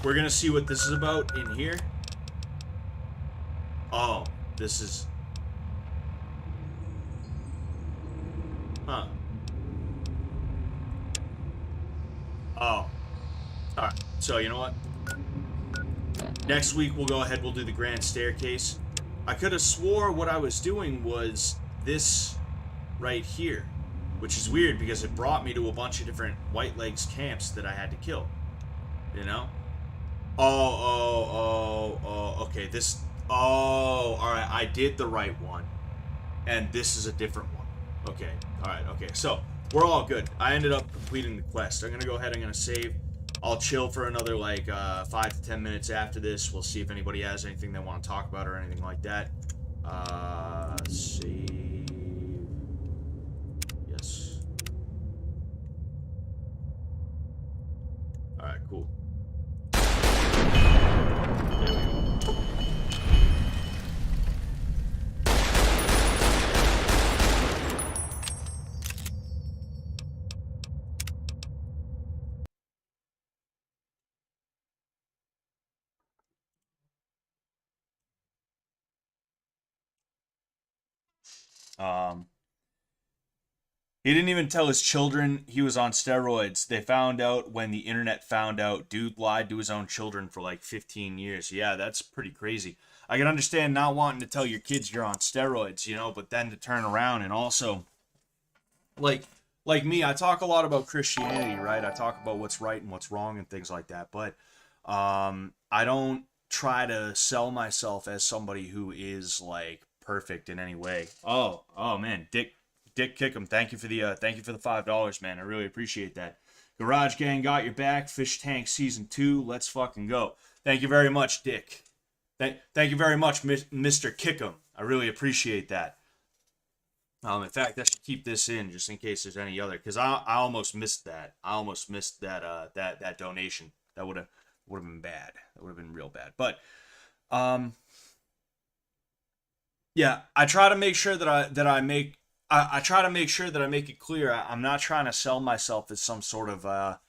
we're gonna see what this is about in here. Oh, this is... Huh. Oh. Alright, so you know what? Next week we'll go ahead, we'll do the grand staircase. I could have swore what I was doing was this right here, which is weird because it brought me to a bunch of different White Legs camps that I had to kill, you know? Okay, this... Oh, alright, I did the right one, and this is a different one. Okay, alright, okay, so, we're all good. I ended up completing the quest. I'm gonna go ahead, I'm gonna save. I'll chill for another, like, 5 to 10 minutes after this. We'll see if anybody has anything they want to talk about or anything like that. Save. Yes. Alright, cool. He didn't even tell his children he was on steroids. They found out when the internet found out. Dude lied to his own children for like 15 years. Yeah, that's pretty crazy. I can understand not wanting to tell your kids you're on steroids, but then to turn around and also, like me, I talk a lot about Christianity, right? I talk about what's right and what's wrong and things like that. But I don't try to sell myself as somebody who is like perfect in any way. Oh man, Dick Kickham, thank you for the $5, man. I really appreciate that. Garage Gang got your back. Fish Tank Season 2. Let's fucking go. Thank you very much, Dick. Thank you very much, Mr. Kickham. I really appreciate that. In fact, I should keep this in just in case there's any other, because I almost missed that. I almost missed that donation. That would have been bad. That would have been real bad. But yeah, I try to make sure that I make it clear. I'm not trying to sell myself as some sort of a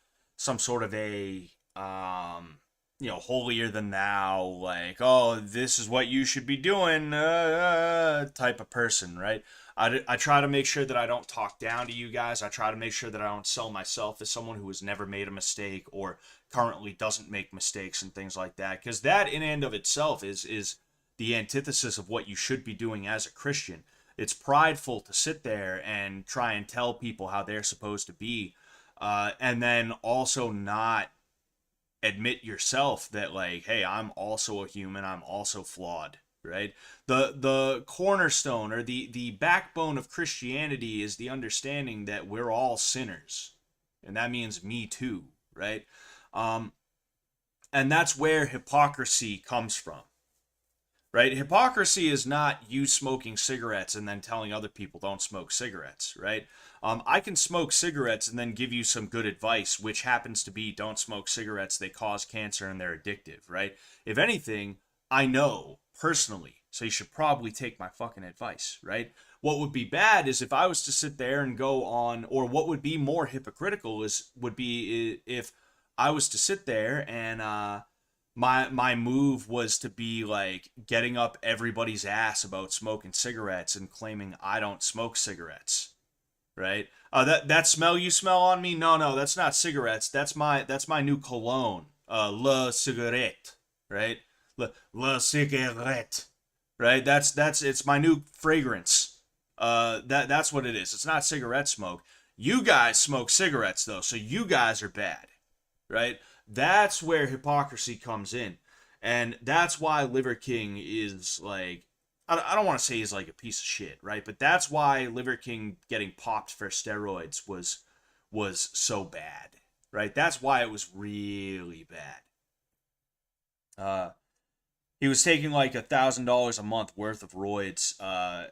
holier than thou, like, oh, this is what you should be doing, type of person, right? I try to make sure that I don't talk down to you guys. I try to make sure that I don't sell myself as someone who has never made a mistake or currently doesn't make mistakes and things like that, because that in and of itself is the antithesis of what you should be doing as a Christian. It's prideful to sit there and try and tell people how they're supposed to be, and then also not admit yourself that, like, hey, I'm also a human, I'm also flawed, right? The cornerstone or the backbone of Christianity is the understanding that we're all sinners, and that means me too, right? And that's where hypocrisy comes from. Right? Hypocrisy is not you smoking cigarettes and then telling other people don't smoke cigarettes, right? I can smoke cigarettes and then give you some good advice, which happens to be don't smoke cigarettes, they cause cancer and they're addictive, right? If anything, I know personally, so you should probably take my fucking advice, right? What would be bad is if I was to sit there and go on, or what would be more hypocritical would be if I was to sit there and my move was to be like getting up everybody's ass about smoking cigarettes and claiming I don't smoke cigarettes, right? That smell you smell on me? No, that's not cigarettes. That's my new cologne, La Cigarette, right? La Cigarette, right? It's my new fragrance. That's what it is. It's not cigarette smoke. You guys smoke cigarettes though, so you guys are bad, right? That's where hypocrisy comes in. And that's why Liver King is like, I don't want to say he's like a piece of shit, right? But that's why Liver King getting popped for steroids was so bad, right? That's why it was really bad. He was taking like $1,000 a month worth of roids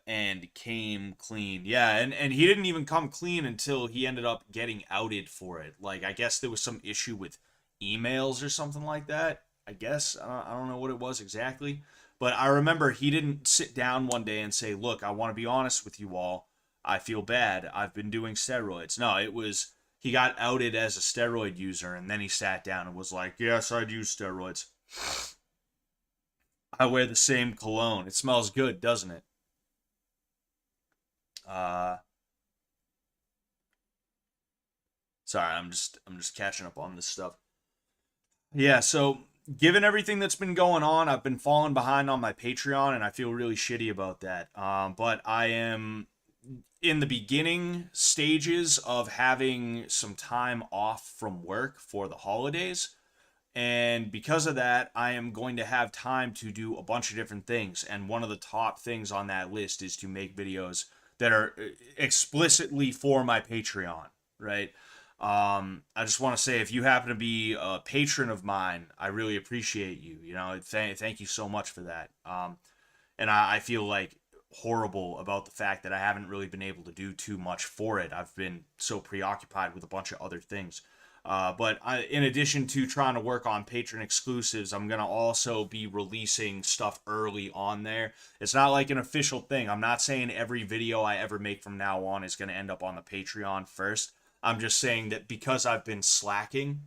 and came clean. Yeah, and he didn't even come clean until he ended up getting outed for it. Like, I guess there was some issue with emails or something like that. I guess I don't know what it was exactly, but I remember he didn't sit down one day and say, look, I want to be honest with you all, I feel bad, I've been doing steroids. No, it was he got outed as a steroid user, and then he sat down and was like, yes, I'd use steroids, I wear the same cologne, it smells good, doesn't it? Sorry, I'm just catching up on this stuff. Yeah, so given everything that's been going on, I've been falling behind on my Patreon, and I feel really shitty about that. But I am in the beginning stages of having some time off from work for the holidays. And because of that, I am going to have time to do a bunch of different things. And one of the top things on that list is to make videos that are explicitly for my Patreon, right? I just want to say, if you happen to be a patron of mine, I really appreciate you. Thank you so much for that. And I feel like horrible about the fact that I haven't really been able to do too much for it. I've been so preoccupied with a bunch of other things. But in addition to trying to work on patron exclusives, I'm going to also be releasing stuff early on there. It's not like an official thing. I'm not saying every video I ever make from now on is going to end up on the Patreon first. I'm just saying that because I've been slacking,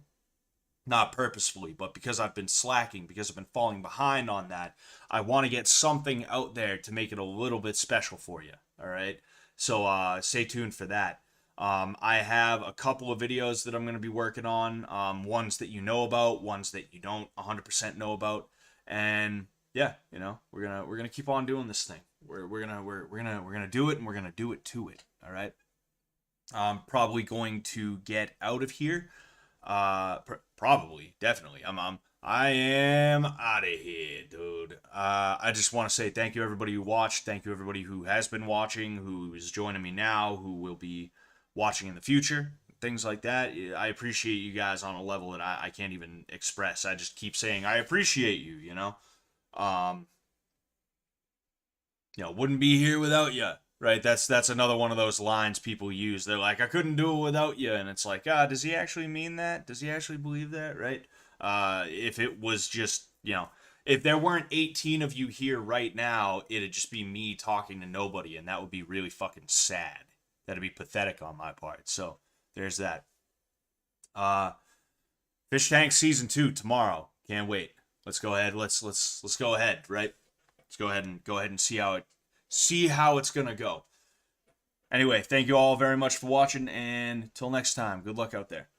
Not purposefully, but because I've been slacking, because I've been falling behind on that, I want to get something out there to make it a little bit special for you. All right. So stay tuned for that. I have a couple of videos that I'm going to be working on. Ones that you know about, ones that you don't 100% know about, and yeah, you know, we're gonna keep on doing this thing. We're gonna do it, and we're gonna do it to it. All right. I'm probably going to get out of here. Probably, definitely. I am out of here, dude. I just want to say thank you everybody who watched. Thank you everybody who has been watching, who is joining me now, who will be watching in the future, things like that. I appreciate you guys on a level that I can't even express. I just keep saying I appreciate you, you know. Wouldn't be here without you. Right, that's another one of those lines people use. They're like, I couldn't do it without you, and it's like, does he actually mean that? Does he actually believe that? Right? If it was just, if there weren't 18 of you here right now, it'd just be me talking to nobody, and that would be really fucking sad. That'd be pathetic on my part. So there's that. Fish Tank Season 2 tomorrow. Can't wait. Let's go ahead. Let's go ahead. Right? Let's go ahead and see how it's gonna go. Anyway, thank you all very much for watching, and till next time, good luck out there.